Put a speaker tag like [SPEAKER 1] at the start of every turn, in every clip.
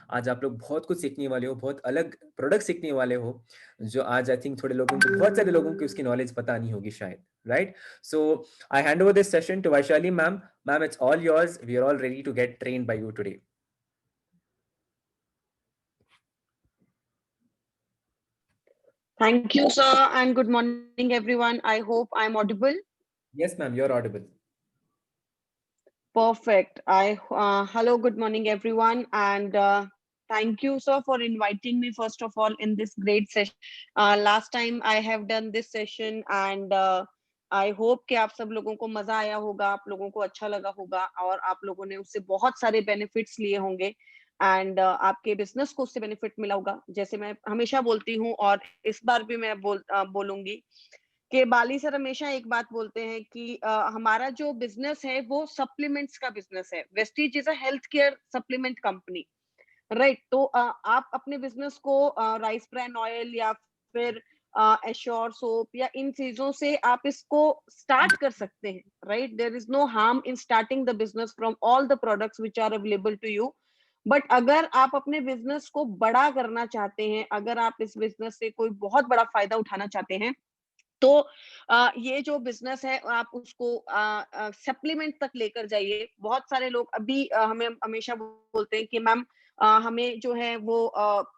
[SPEAKER 1] आज आप लोग बहुत कुछ सीखने वाले हो, बहुत अलग प्रोडक्ट सीखने वाले हो, जो आज आई थिंक थोड़े लोगों को, बहुत सारे लोगों की उसकी नॉलेज पता नहीं होगी शायद, right? So I hand over this session to Vaishali ma'am. Ma'am, it's all yours. We are all ready to get trained by you today.
[SPEAKER 2] Thank you, sir, and good morning, everyone. I hope I'm audible.
[SPEAKER 1] Yes, ma'am, you're audible.
[SPEAKER 2] Perfect. Hello, good morning, everyone, and thank you, sir, for inviting me, first of all, in this great session. Last time I have done this session, and I hope कि आप सब लोगों को मजा आया होगा, आप लोगों को अच्छा लगा होगा, और आप लोगों ने उससे बहुत सारे बेनिफिट्स लिए होंगे, एंड आपके बिजनेस को उससे बेनिफिट मिला होगा। जैसे मैं हमेशा बोलती हूँ, और इस बार भी मैं बोलूंगी कि बाली सर हमेशा एक बात बोलते हैं कि हमारा जो बिजनेस है वो सप्लीमेंट्स का बिजनेस है। Vestige is a health care supplement company, right? तो आप अपने बिजनेस को राइस ब्रान ऑयल या फिर एश्योर सोप या इन चीजों से आप इसको स्टार्ट कर सकते हैं, right? There is no harm in starting the business from all the products which are available to you. But अगर आप अपने बिजनेस को बड़ा करना चाहते हैं, अगर आप इस बिजनेस से कोई बहुत बड़ा फायदा उठाना चाहते हैं, तो ये जो बिजनेस है आप उसको सप्लीमेंट तक लेकर जाइए। बहुत सारे लोग अभी हमें हमेशा बोलते हैं कि मैम हमें जो है वो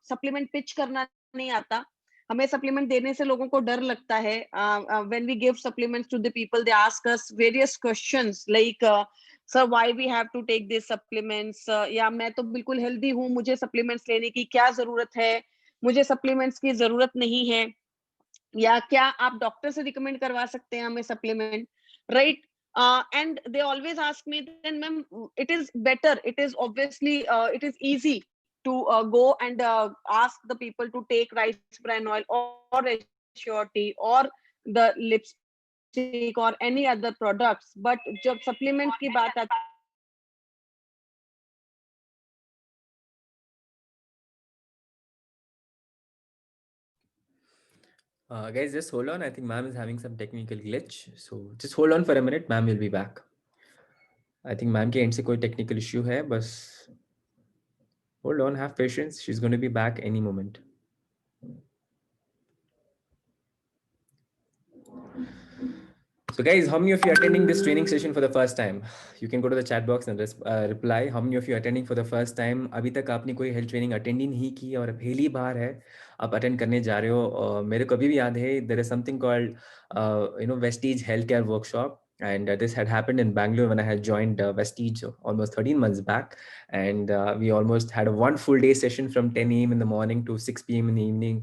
[SPEAKER 2] सप्लीमेंट पिच करना नहीं आता, हमें सप्लीमेंट देने से लोगों को डर लगता है। When we give supplements to the people, they ask us various questions like sir why we have to take this supplements, या मैं तो बिल्कुल हेल्दी हूँ, मुझे सप्लीमेंट्स लेने की क्या जरूरत है, मुझे सप्लीमेंट्स की जरूरत नहीं है, या क्या आप डॉक्टर से रिकमेंड करवा सकते हैं हमें supplement, right? And they always ask me, then ma'am, it is better, it is obviously it is easy to go and ask the people to take rice bran oil or Assure tea or the lipstick or any other products, but जब supplement की बात आती
[SPEAKER 1] Guys, just hold on. I think ma'am is having some technical glitch. So just hold on for a minute. Ma'am will be back. I think ma'am के end से कोई technical issue है, बस hold on, have patience. She's going to be back any moment. So guys, how many of you are attending this training session for the first time? You can go to the chat box and reply. How many of you are attending for the first time? अभी तक आपने कोई health training attend ही नहीं की और पहली बार है आप अटेंड करने जा रहे हो। मेरे को अभी भी याद है, there is something called Vestige Healthcare Workshop. And this had happened in Bangalore when I had joined Vestige almost 13 months back. And we almost had a one full day session from 10 a.m. in the morning to 6 p.m. in the evening.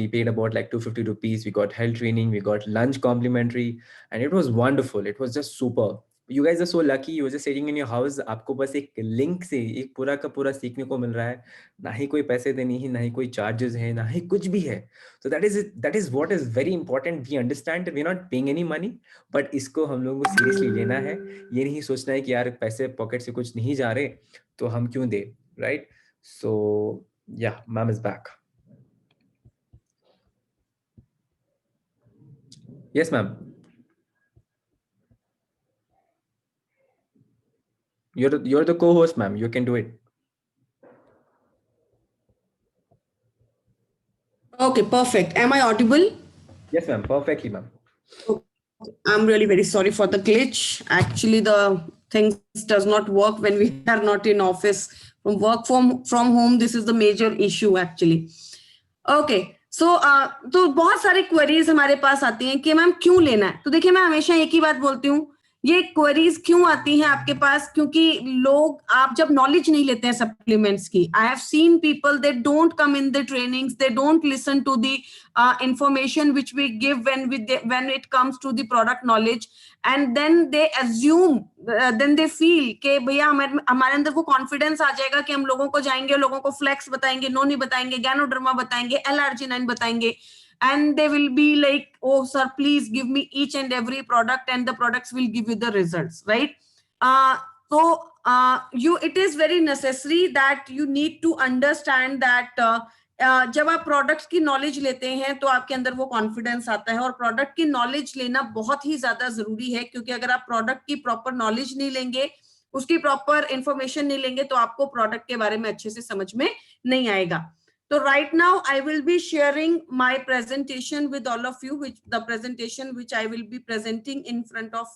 [SPEAKER 1] We paid about like 250 rupees. We got health training. We got lunch complimentary. And it was wonderful. It was just super. You guys are so lucky. You were just sitting in your house. आपको बस एक link से एक पूरा का पूरा सीखने को मिल रहा है। ना ही कोई पैसे देनी है, ना ही कोई चार्जेस है, ना ही कुछ भी है। So that is what is very important. We understand that we're not paying any money, but इसको हम लोगों को seriously लेना है। ये नहीं सोचना है कि यार पैसे पॉकेट से कुछ नहीं जा रहे, तो हम क्यों दे, right? So yeah, ma'am is back. Yes, ma'am. You're the co-host, ma'am. You can do it.
[SPEAKER 3] Okay, perfect. Am I audible?
[SPEAKER 1] Yes, ma'am. Perfectly, ma'am.
[SPEAKER 3] Okay. I'm really very sorry for the glitch. Actually, the things does not work when we are not in office. From work from home, this is the major issue actually. Okay. So, तो बहुत सारे queries हमारे पास आती हैं कि ma'am क्यों लेना है। तो देखिए, मैं हमेशा एक ही बात बोलती हूँ, ये क्वेरीज क्यों आती हैं आपके पास, क्योंकि लोग आप जब नॉलेज नहीं लेते हैं सप्लीमेंट्स की, I have seen people they don't come in the trainings, they don't listen to the information which we give when it comes to the product knowledge, and then they assume, then they feel कि भैया हमारे अंदर वो confidence आ जाएगा कि हम लोगों को जाएंगे, लोगों को फ्लेक्स बताएंगे, नोनी बताएंगे, गैनोडर्मा बताएंगे, LRG9 बताएंगे, and they will be like, oh sir, please give me each and every product and the products will give you the results, right? So it is very necessary that you need to understand that जब आप products की knowledge लेते हैं तो आपके अंदर वो confidence आता है, और प्रोडक्ट की नॉलेज लेना बहुत ही ज्यादा जरूरी है, क्योंकि अगर आप प्रोडक्ट की प्रॉपर नॉलेज नहीं लेंगे उसकी प्रॉपर इंफॉर्मेशन नहीं लेंगे तो आपको प्रोडक्ट के बारे में अच्छे से समझ में नहीं आएगा. So right now I will be sharing my presentation with all of you, which the presentation which I will be presenting in front of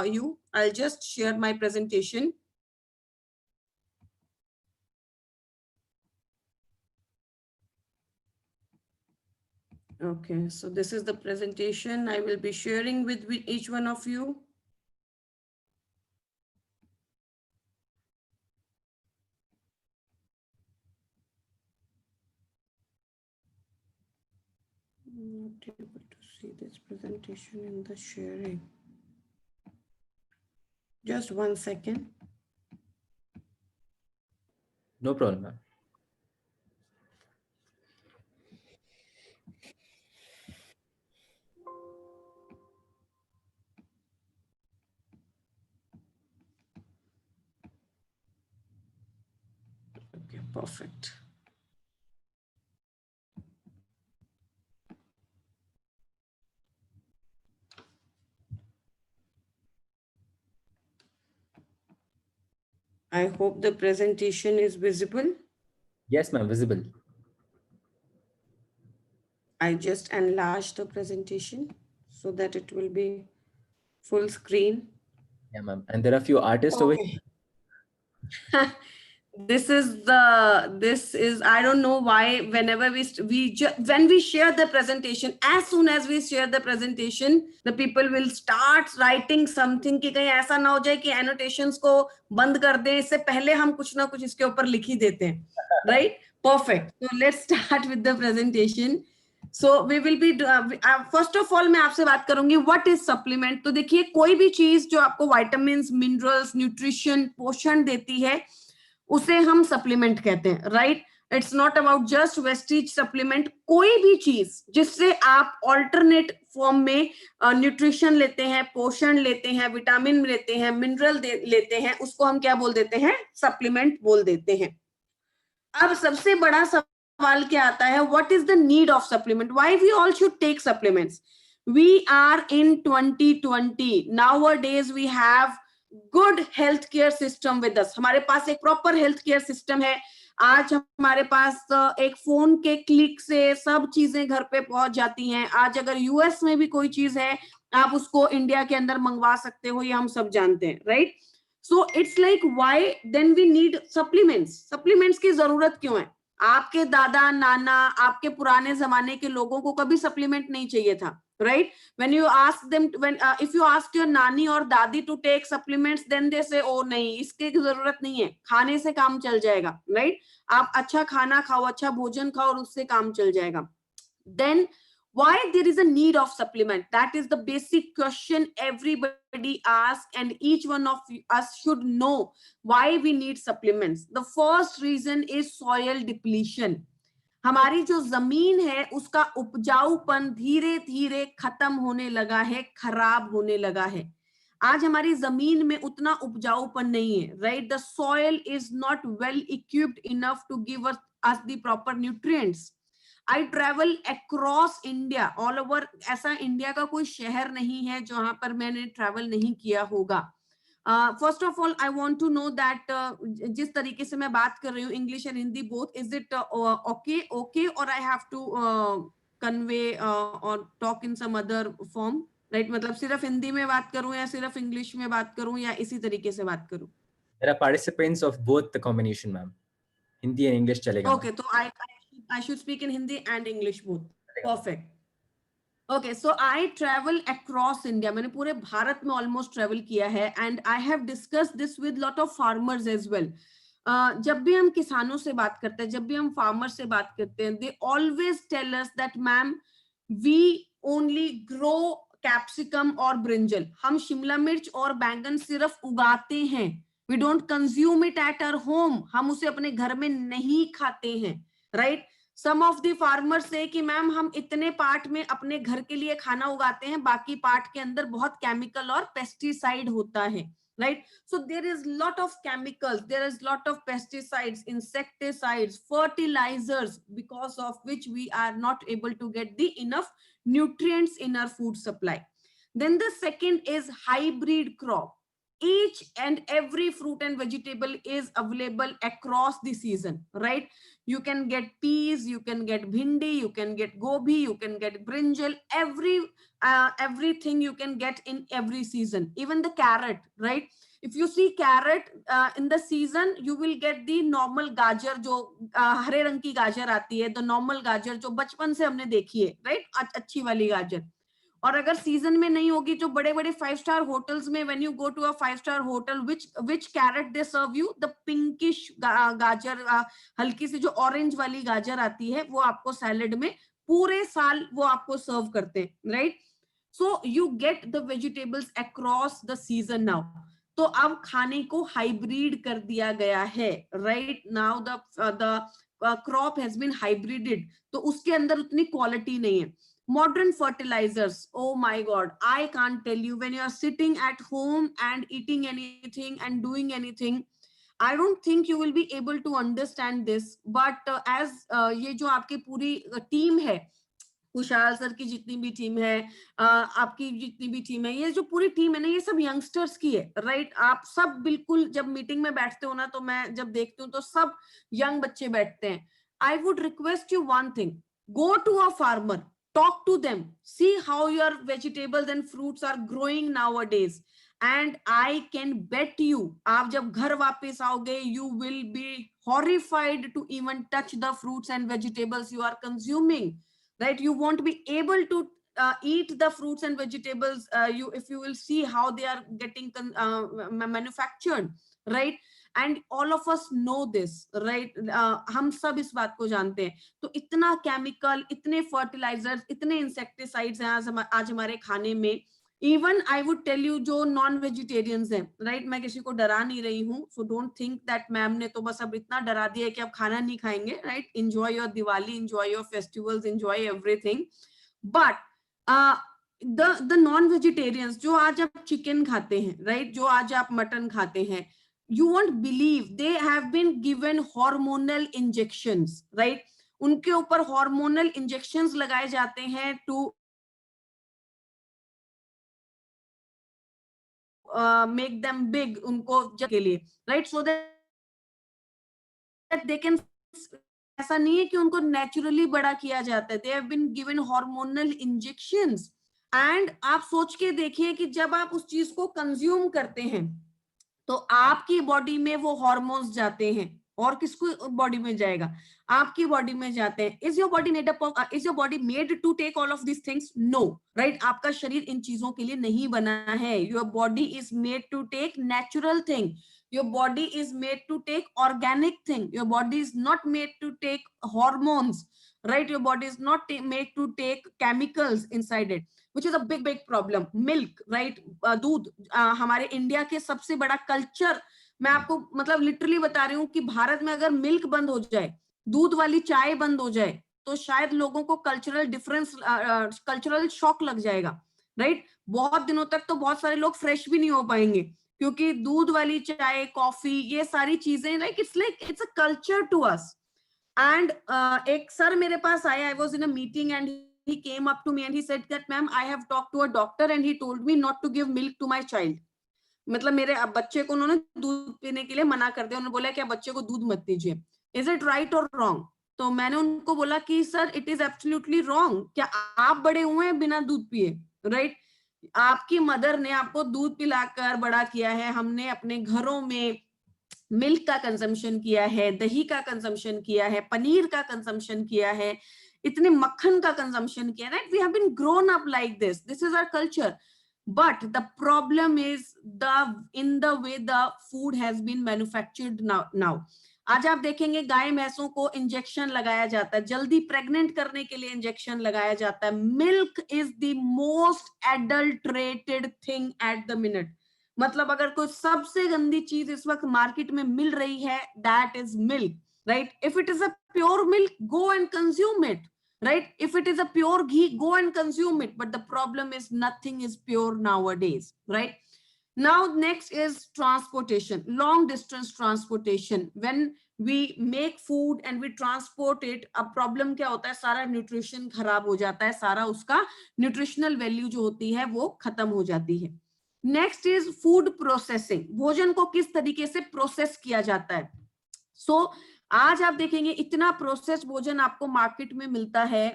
[SPEAKER 3] you. I'll just share my presentation. Okay, so this is the presentation I will be sharing with each one of you. Not able to see this presentation in the sharing. Just 1 second.
[SPEAKER 1] No problem, ma'am.
[SPEAKER 3] Okay, perfect. I hope the presentation is visible.
[SPEAKER 1] Yes, ma'am, visible.
[SPEAKER 3] I just enlarged the presentation so that it will be full screen.
[SPEAKER 1] Yeah, ma'am. And there are a few artists over here.
[SPEAKER 3] Okay. This is I don't know why whenever when we share the presentation, as soon as we share the presentation, the people will start writing something कि कहीं ऐसा ना हो जाए कि annotations को बंद कर दें, इससे पहले हम कुछ ना कुछ इसके ऊपर लिख ही देते हैं. Right? Perfect. So let's start with the presentation. So we will be first of all मैं आपसे बात करूंगी what is supplement. तो देखिए कोई भी चीज जो आपको vitamins, minerals, nutrition, पोषण देती है उसे हम सप्लीमेंट कहते हैं. Right? It's not about just Vestige supplement. कोई भी चीज जिससे आप ऑल्टरनेट फॉर्म में न्यूट्रिशन लेते हैं, पोषण लेते हैं, विटामिन लेते हैं, मिनरल लेते हैं, उसको हम क्या बोल देते हैं? सप्लीमेंट बोल देते हैं. अब सबसे बड़ा सवाल क्या आता है? What is the need of supplement? Why we all should take supplements? We are in 2020. Nowadays we have good health care system with us. हमारे पास एक प्रॉपर हेल्थ केयर सिस्टम है. आज हमारे पास एक फोन के क्लिक से सब चीजें घर पे पहुंच जाती हैं. आज अगर यूएस में भी कोई चीज है आप उसको इंडिया के अंदर मंगवा सकते हो, ये हम सब जानते हैं. Right? So it's like why then we need supplements. Supplements की जरूरत क्यों है? आपके दादा नाना, आपके पुराने जमाने के लोगों को कभी सप्लीमेंट नहीं चाहिए था. Right? When you ask them, if you ask your nani or dadi to take supplements, then they say, oh नहीं, इसके जरूरत नहीं है, खाने से काम चल जाएगा. Right? आप अच्छा खाना खाओ, अच्छा भोजन खाओ और उससे काम चल जाएगा. Then why there is a need of supplement? That is the basic question everybody asks, and each one of us should know why we need supplements. The first reason is soil depletion. हमारी जो जमीन है उसका उपजाऊपन धीरे धीरे खत्म होने लगा है, खराब होने लगा है. आज हमारी जमीन में उतना उपजाऊपन नहीं है. Right? The soil is not well equipped enough to give us the proper nutrients. I travel across India, all over. ऐसा इंडिया का कोई शहर नहीं है जहां पर मैंने ट्रेवल नहीं किया होगा. First of all I want to know that जिस तरीके से मैं बात कर रही हूँ, English and Hindi both, is it okay और आई हैव टू कन्वे और talk in some other form? Right? मतलब सिर्फ हिंदी में बात करूं या सिर्फ इंग्लिश में बात करूं या इसी तरीके से बात करूं?
[SPEAKER 1] There are participants of both the combination, ma'am. Hindi and English चलेगा.
[SPEAKER 3] Okay, तो I should speak in Hindi and English both. Perfect. Okay, so I travel across India. मैंने पूरे भारत में almost travel किया है, and I have discussed this with lot of farmers as well. जब भी हम किसानों से बात करते हैं, जब भी हम फार्मर से बात करते हैं, they always tell us that ma'am, we only grow capsicum और ब्रिंजल. हम शिमला मिर्च और बैंगन सिर्फ उगाते हैं. We don't consume it at our home. हम उसे अपने घर में नहीं खाते हैं. Right? Some of the farmers say कि मैम हम इतने पार्ट में अपने घर के लिए खाना उगाते हैं, बाकी पार्ट के अंदर बहुत केमिकल और पेस्टिसाइड होता है. Right? So there is lot of chemicals, there is lot of pesticides, insecticides, fertilizers, because of which we are not able to get the enough nutrients in our food supply. Then the second is hybrid crop. each and every fruit and vegetable is available across the season, right? You can get peas, you can get bhindi, you can get gobi, you can get brinjal, everything you can get in every season, even the carrot, right? If you see carrot in the season, you will get the normal gajar जो हरे रंग की गाजर आती है, the normal गाजर जो बचपन से हमने देखी है, right? अच्छी वाली गाजर. और अगर सीजन में नहीं होगी, जो बड़े बड़े 5 स्टार होटल्स में, when you go to a 5 star hotel, which carrot they serve you, the pinkish गाजर, हल्की सी जो ऑरेंज वाली गाजर आती है, वो आपको सैलेड में पूरे साल वो आपको सर्व करते हैं, right? So you get the vegetables across the season now. तो अब खाने को हाइब्रिड कर दिया गया है, right? Now the crop has been hybridized, तो उसके अंदर उतनी क्वालिटी नहीं है. Modern fertilizers, oh my god, I can't tell you, when you are sitting at home and eating anything and doing anything, I don't think you will be able to understand this, but as ये जो आपकी पूरी team है, Kushal sir की जितनी भी team है, आपकी जितनी भी टीम है, ये जो पूरी टीम है ना, ये सब यंगस्टर्स की है, राइट? आप सब बिल्कुल जब मीटिंग में बैठते हो ना, तो मैं जब देखती हूँ तो सब यंग बच्चे बैठते हैं. I would request you one thing, go to a farmer, talk to them, see how your vegetables and fruits are growing nowadays, and I can bet you, आप जब घर वापस आओगे, you will be horrified to even touch the fruits and vegetables you are consuming, right? You won't be able to eat the fruits and vegetables if you will see how they are getting manufactured, right? And all of us know this, right? हम सब इस बात को जानते हैं. तो इतना chemical, इतने फर्टिलाइजर्स, इतने इंसेक्टिसाइड्स हैं आज हमारे खाने में. Even I would tell you, जो नॉन वेजिटेरियंस हैं, राइट? मैं किसी को डरा नहीं रही हूँ, so don't think that ma'am ने तो बस अब इतना डरा दिया है कि अब खाना नहीं खाएंगे, right? Enjoy your Diwali, enjoy your festivals, enjoy everything. But the non vegetarians, जो आज आप चिकन खाते हैं, राइट? जो आज आप मटन खाते हैं, you won't believe they have been given hormonal injections, right? उनके ऊपर hormonal injections लगाए जाते हैं to make them big, उनको के लिए, right? So that they can, ऐसा नहीं है कि उनको naturally बड़ा किया जाता है. They have been given hormonal injections. And आप सोच के देखिए कि जब आप उस चीज को कंज्यूम करते हैं, तो आपकी बॉडी में वो हार्मोन्स जाते हैं, और किसको बॉडी में जाएगा? आपकी बॉडी में जाते हैं. Is your body made up of, is your body made to take all of this things? No, right? आपका शरीर इन चीजों के लिए नहीं बना है. Your body is made to take natural thing. Your body is made to take organic thing. Your body is not made to take hormones, right? Your body is not made to take chemicals inside it, which is a big problem. Milk, right? दूध, हमारे India के सबसे बड़ा culture, मैं आपको मतलब literally बता रही हूँ कि भारत में अगर मिल्क बंद हो जाए, दूध वाली चाय बंद हो जाए, तो शायद लोगों को कल्चरल डिफरेंस, कल्चरल शॉक लग जाएगा, राइट? बहुत दिनों तक तो बहुत सारे लोग फ्रेश भी नहीं हो पाएंगे, क्योंकि दूध वाली चाय, कॉफी, ये सारी चीजें, like it's a culture to us. And एक सर मेरे पास आया, I was in a meeting and he came up to me and he said that ma'am, I have talked to a doctor and he told me not to give milk to my child. मतलब मेरे बच्चे को उन्होंने दूध पीने के लिए मना कर दिया. उन्होंने बोला कि आप बच्चे को दूध मत दीजिए. Is it right or wrong? तो मैंने उनको बोला कि sir, it is absolutely wrong. क्या आप बड़े हुए हैं बिना दूध पिए, राइट? आपकी मदर ने आपको दूध पिलाकर बड़ा किया है. हमने अपने घरों में मिल्क का कंजम्पशन किया है, दही का कंजम्पशन किया है, पनीर का कंजम्पशन किया है, इतने मक्खन का कंजम्पशन किया, right? We have been grown up like this. This is our culture. But the problem is in the way the food has been manufactured now. आज आप देखेंगे गाय भैंसों को इंजेक्शन लगाया जाता है, जल्दी प्रेग्नेंट करने के लिए इंजेक्शन लगाया जाता है. Milk is the most adulterated thing at the minute. मतलब अगर कोई सबसे गंदी चीज इस वक्त मार्केट में मिल रही है, that is milk, right? If it is a pure milk, go and consume it, right? If it is a pure ghee, go and consume it. But the problem is nothing is pure nowadays, right? Now next is transportation, long distance transportation. When we make food and we transport it, अब problem क्या होता है? सारा nutrition खराब हो जाता है, सारा उसका न्यूट्रिशनल वैल्यू जो होती है वो खत्म हो जाती है. नेक्स्ट इज फूड प्रोसेसिंग, भोजन को किस तरीके से प्रोसेस किया जाता है। सो आज आप देखेंगे इतना प्रोसेस भोजन आपको मार्केट में मिलता है।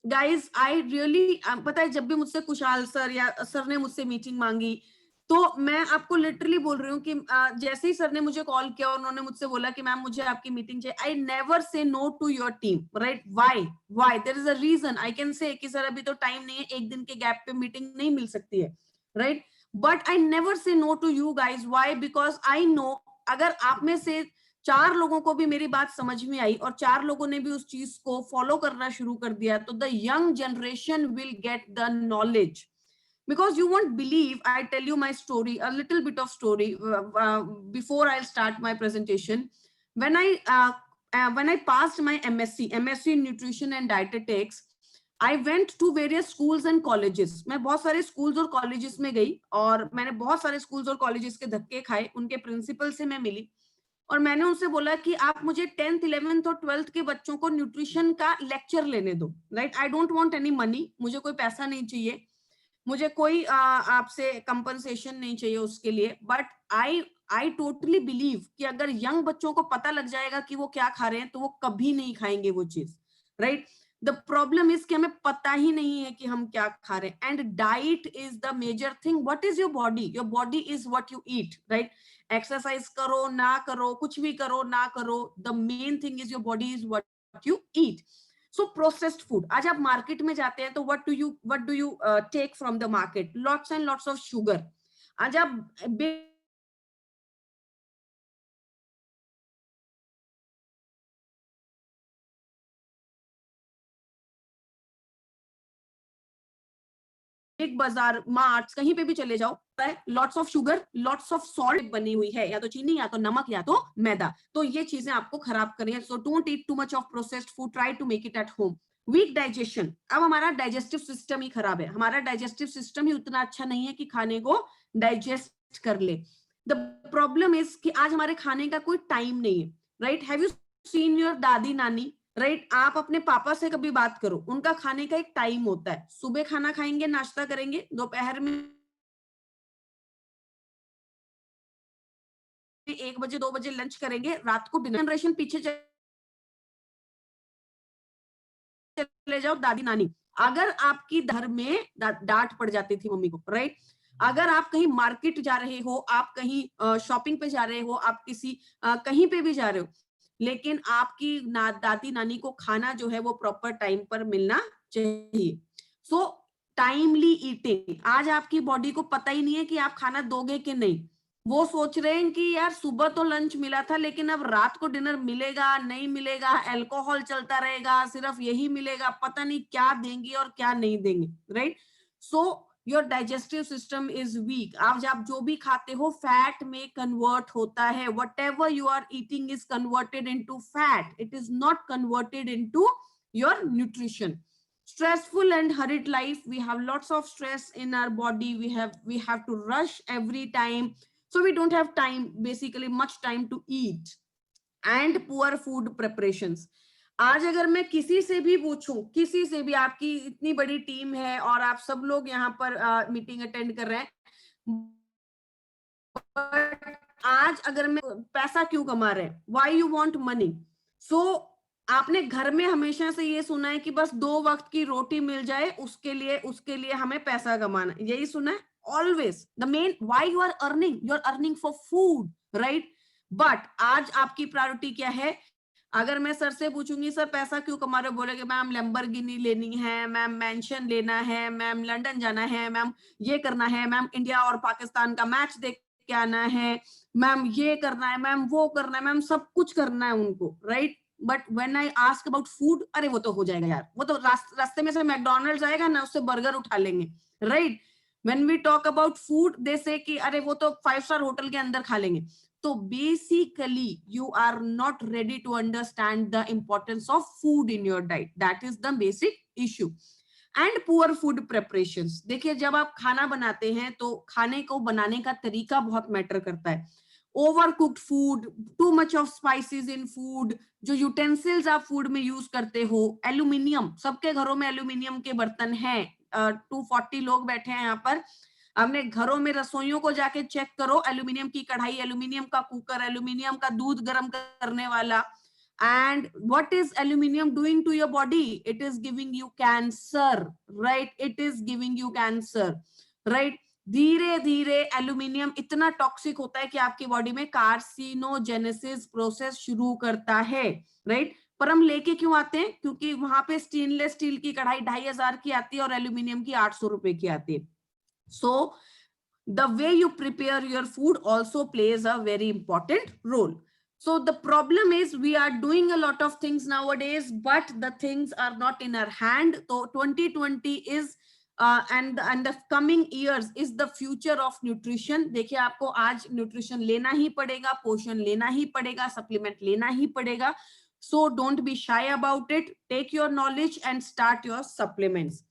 [SPEAKER 3] गाइज आई रियली, पता है जब भी मुझसे कुशाल सर या सर ने मुझसे मीटिंग मांगी तो मैं आपको लिटरली बोल रही हूँ कि जैसे ही सर ने मुझे कॉल किया और उन्होंने मुझसे बोला कि मैम मुझे आपकी मीटिंग चाहिए, I never say no to your team, right? Why there is a reason. I can say कि सर अभी तो टाइम नहीं है, एक दिन के गैप पे मीटिंग नहीं मिल सकती है, right? But I never say no to you guys. Why? Because I know अगर आप में से 4 लोगों को भी मेरी बात समझ में आई और 4 लोगों ने भी उस चीज को फॉलो करना शुरू कर दिया तो the young generation will get the knowledge. Because you won't believe, I tell you my story, a little bit of story before I'll start my presentation. When I passed my MSc in nutrition and dietetics, I went to various schools and colleges. मैं बहुत सारे schools और colleges में गई और मैंने बहुत सारे schools और colleges के धक्के खाए, उनके principal से मैं मिली और मैंने उनसे बोला कि आप मुझे 10th 11th और 12th के बच्चों को न्यूट्रिशन का लेक्चर लेने दो, right? I don't want any money, मुझे कोई पैसा नहीं चाहिए, मुझे कोई आपसे कंपनसेशन नहीं चाहिए उसके लिए, बट आई टोटली बिलीव कि अगर यंग बच्चों को पता लग जाएगा कि वो क्या खा रहे हैं तो वो कभी नहीं खाएंगे वो चीज, राइट? द प्रॉब्लम इज कि हमें पता ही नहीं है कि हम क्या खा रहे हैं। And diet is the major thing. What is your body is what you eat, right? Exercise करो ना करो, कुछ भी करो ना करो, the main thing is your body is what you eat. So processed food, आज आप मार्केट में जाते हैं तो what do you take from the market? Lots and lots of sugar. आज आप एक बाजार, मार्ट, कहीं पे भी चले जाओ, lots of sugar, lots of salt बनी हुई है, या तो चीनी या तो नमक या तो मैदा। तो ये चीजें आपको खराब करेंगे। So don't eat too much of processed food, try to make it at home. Weak digestion, अब हमारा डाइजेस्टिव सिस्टम ही खराब है, हमारा डाइजेस्टिव सिस्टम ही उतना अच्छा नहीं है कि खाने को डाइजेस्ट कर ले। द प्रॉब्लम इज कि आज हमारे खाने का कोई टाइम नहीं है, right? Have you seen your दादी नानी, राइट? आप अपने पापा से कभी बात करो, उनका खाने का एक टाइम होता है, सुबह खाना खाएंगे, नाश्ता करेंगे, दोपहर में 1 बजे 2 बजे लंच करेंगे, रात को डिनर। जनरेशन पीछे चले जाओ, दादी नानी, अगर आपकी घर में डांट पड़ जाती थी मम्मी को, राइट? अगर आप कहीं मार्केट जा रहे हो, आप कहीं शॉपिंग पे जा रहे हो, आप किसी कहीं पे भी जा रहे हो, लेकिन आपकी दादी नानी को खाना जो है वो प्रॉपर टाइम पर मिलना चाहिए। सो टाइमली ईटिंग, आज आपकी बॉडी को पता ही नहीं है कि आप खाना दोगे कि नहीं। वो सोच रहे हैं कि यार सुबह तो लंच मिला था लेकिन अब रात को डिनर मिलेगा नहीं मिलेगा, अल्कोहल चलता रहेगा, सिर्फ यही मिलेगा, पता नहीं क्या देंगे और क्या नहीं देंगे, right? So your digestive system is weak. आप जो भी खाते हो फैट में कन्वर्ट होता है, whatever you are eating is converted into fat, it is not converted into your nutrition. Stressful and hurried life, we have lots of stress in our body, we have to rush every time, so we don't have time, basically much time to eat. And poor food preparations, आज अगर मैं किसी से भी पूछूं, किसी से भी, आपकी इतनी बड़ी टीम है और आप सब लोग यहाँ पर मीटिंग अटेंड कर रहे हैं, आज अगर मैं पैसा क्यों कमा रहे हैं, व्हाई यू वांट मनी? सो आपने घर में हमेशा से ये सुना है कि बस 2 वक्त की रोटी मिल जाए उसके लिए हमें पैसा कमाना, यही सुना है always. The main why you are earning for food, right? But आज आपकी प्रायोरिटी क्या है? अगर मैं सर से पूछूंगी सर पैसा क्यों कमा रहे हो, बोलेंगे मैम लैम्बोर्गिनी लेनी है, मैम मैंशन लेना है, मैम लंदन जाना है, मैम ये करना है, मैम इंडिया और पाकिस्तान का मैच देख के आना है, मैम ये करना है, मैम वो करना है, मैम सब कुछ करना है उनको, right? But when I ask about food, अरे वो तो हो जाएगा यार, वो तो रास्ते में से मैकडोनल्ड्स आएगा ना, उससे बर्गर उठा लेंगे, right? When we talk about food they say कि अरे वो तो 5 स्टार होटल के अंदर खा लेंगे। तो basically you are not ready to understand the importance of food in your diet, that is the basic issue. And poor food preparations, देखिए जब आप खाना बनाते हैं तो खाने को बनाने का तरीका बहुत मैटर करता है। Over cooked food, to much of spices in food, जो यूटेंसिल्स आप फूड में यूज करते हो, एल्यूमिनियम, सबके घरों में एल्यूमिनियम के बर्तन हैं, 240 लोग बैठे हैं यहाँ पर, अपने घरों में रसोइयों को जाके चेक करो, एल्यूमिनियम की कढ़ाई, एल्यूमिनियम का कुकर, एल्यूमिनियम का दूध गर्म करने वाला. And what is aluminium doing to your body? It is giving you cancer, right? It is giving you cancer, right? धीरे धीरे एल्यूमिनियम इतना टॉक्सिक होता है कि आपकी बॉडी में कार्सिनोजेनेसिस प्रोसेस शुरू करता है, राइट? पर हम लेके क्यों आते हैं? क्योंकि वहां पे स्टेनलेस स्टील की कढ़ाई 2500 की आती है और एल्यूमिनियम की 800 रुपए की आती है. So the way you prepare your food also plays a very important role. So the problem is we are doing a lot of things nowadays, but the things are not in our hand. So 2020 is and the coming years is the future of nutrition. देखिए आपको आज nutrition लेना ही पड़ेगा, पोषण लेना ही पड़ेगा, supplement लेना ही पड़ेगा. So don't be shy about it. Take your knowledge and start your supplements.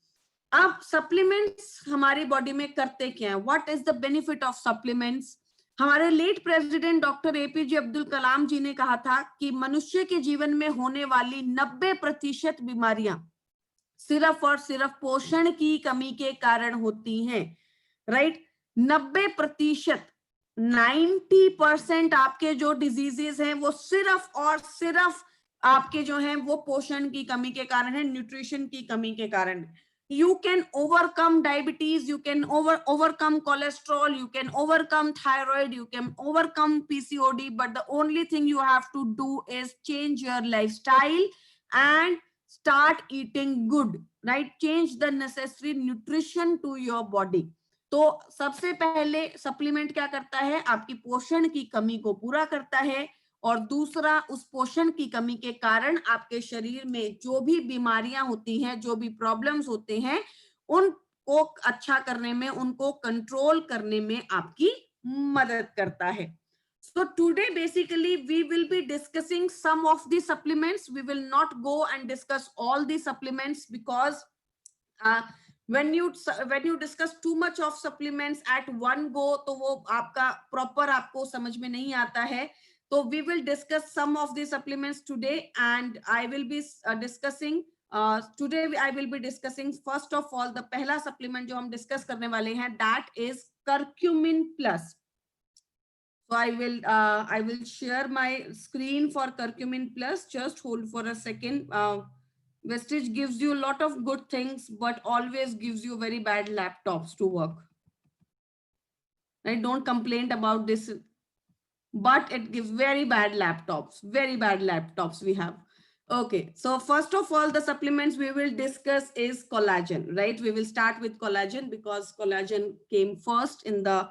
[SPEAKER 3] अब सप्लीमेंट्स हमारी बॉडी में करते क्या है? What is the benefit of supplements? हमारे late president doctor APJ Abdul Kalam ji ने कहा था कि मनुष्य के जीवन में होने वाली 90% बीमारियां सिर्फ और सिर्फ पोषण की कमी के कारण होती हैं, राइट? 90%, 90% आपके जो डिजीजेस हैं वो सिर्फ और सिर्फ आपके जो हैं वो पोषण की कमी के कारण है, न्यूट्रिशन की कमी के कारण. You can overcome diabetes, you can overcome cholesterol, you can overcome thyroid, you can overcome PCOD, but the only thing you have to do is change your lifestyle and start eating good, right? Change the necessary nutrition to your body. तो सबसे पहले supplement क्या करता है? आपकी पोषण की कमी को पूरा करता है, और दूसरा उस पोषण की कमी के कारण आपके शरीर में जो भी बीमारियां होती हैं, जो भी प्रॉब्लम्स होते हैं, उनको अच्छा करने में, उनको कंट्रोल करने में आपकी मदद करता है. So today basically we will be discussing some of the supplements. We will not go and discuss all the supplements because when you discuss too much of supplements at one go, तो वो आपका proper आपको समझ में नहीं आता है. So we will discuss some of the supplements today, and I will be discussing today. I will be discussing first of all the पहला supplement जो हम discuss करने वाले हैं, that is curcumin plus. So I will share my screen for curcumin plus. Just hold for a second. Vestige gives you a lot of good things, but always gives you very bad laptops to work. Right? Don't complain about this. But it gives very bad laptops we have. Okay, so first of all, the supplements we will discuss is collagen, right? We will start with collagen because collagen came first in the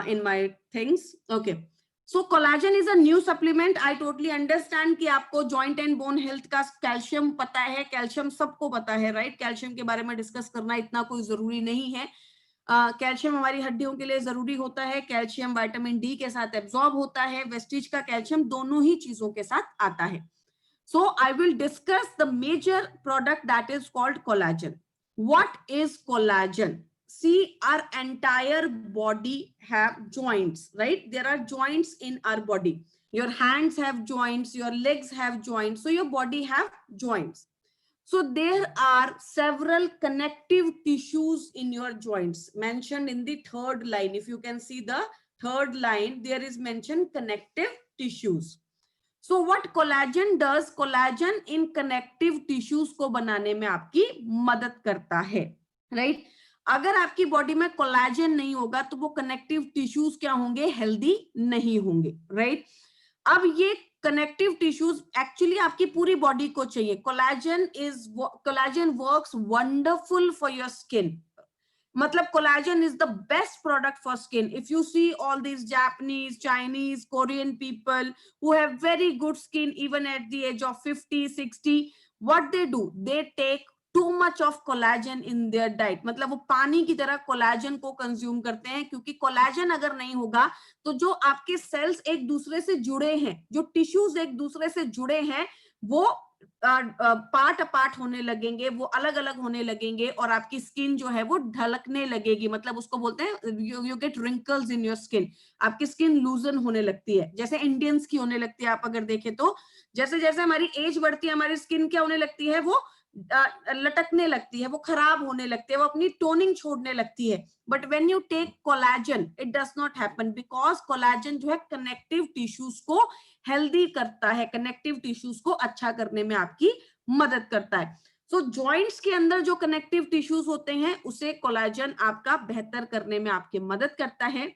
[SPEAKER 3] in my things. Okay, so collagen is a new supplement. I totally understand कि आपको joint and bone health का calcium पता है, calcium सबको पता है, right? Calcium के बारे में डिस्कस करना इतना कोई जरूरी नहीं है. कैल्शियम हमारी हड्डियों के लिए जरूरी होता है, कैल्शियम विटामिन डी के साथ एब्जॉर्ब होता है, वेस्टीज का कैल्शियम दोनों ही चीजों के साथ आता है. So I will discuss the major product that is called collagen. What is collagen? See, our entire body have joints, right? There are joints in our body. Your hands have joints, your legs have joints, so your body have joints. So there are several connective tissues in your joints mentioned in the third line. If you can see the third line, there is mentioned connective tissues. So what collagen does? Collagen in connective tissues को बनाने में आपकी मदद करता है, right? अगर आपकी body में कोलाजन नहीं होगा तो वो कनेक्टिव टिश्यूज क्या होंगे? हेल्दी नहीं होंगे, राइट? अब ये कनेक्टिव टिश्यूज एक्चुअली आपकी पूरी बॉडी को चाहिए. Collagen works wonderful for your skin. मतलब collagen is the best product for skin. If you see all these Japanese, Chinese, Korean people who have very good skin even at the age of 50, 60, what they do? They take too much of collagen in their diet. मतलब वो पानी की तरह collagen को consume करते हैं, क्योंकि collagen अगर नहीं होगा तो जो आपके सेल्स एक दूसरे से जुड़े हैं, जो टिश्यूज एक दूसरे से जुड़े हैं, वो पार्ट अपार्ट होने लगेंगे, वो अलग अलग होने लगेंगे और आपकी स्किन जो है वो ढलकने लगेगी. मतलब उसको बोलते हैं you get wrinkles in your skin. आपकी स्किन लूजन होने लगती है, जैसे इंडियंस की होने लगती है. आप अगर देखें तो जैसे जैसे हमारी एज बढ़ती है, हमारी स्किन क्या होने लगती है? वो लटकने लगती है, वो खराब होने लगती है, वो अपनी टोनिंग छोड़ने लगती है. But when you take collagen it does not happen, because collagen जो है कनेक्टिव टिश्यूज को हेल्दी करता है, कनेक्टिव टिश्यूज को अच्छा करने में आपकी मदद करता है. सो जॉइंट्स के अंदर जो कनेक्टिव टिश्यूज होते हैं उसे कोलेजन आपका बेहतर करने में आपकी मदद करता है.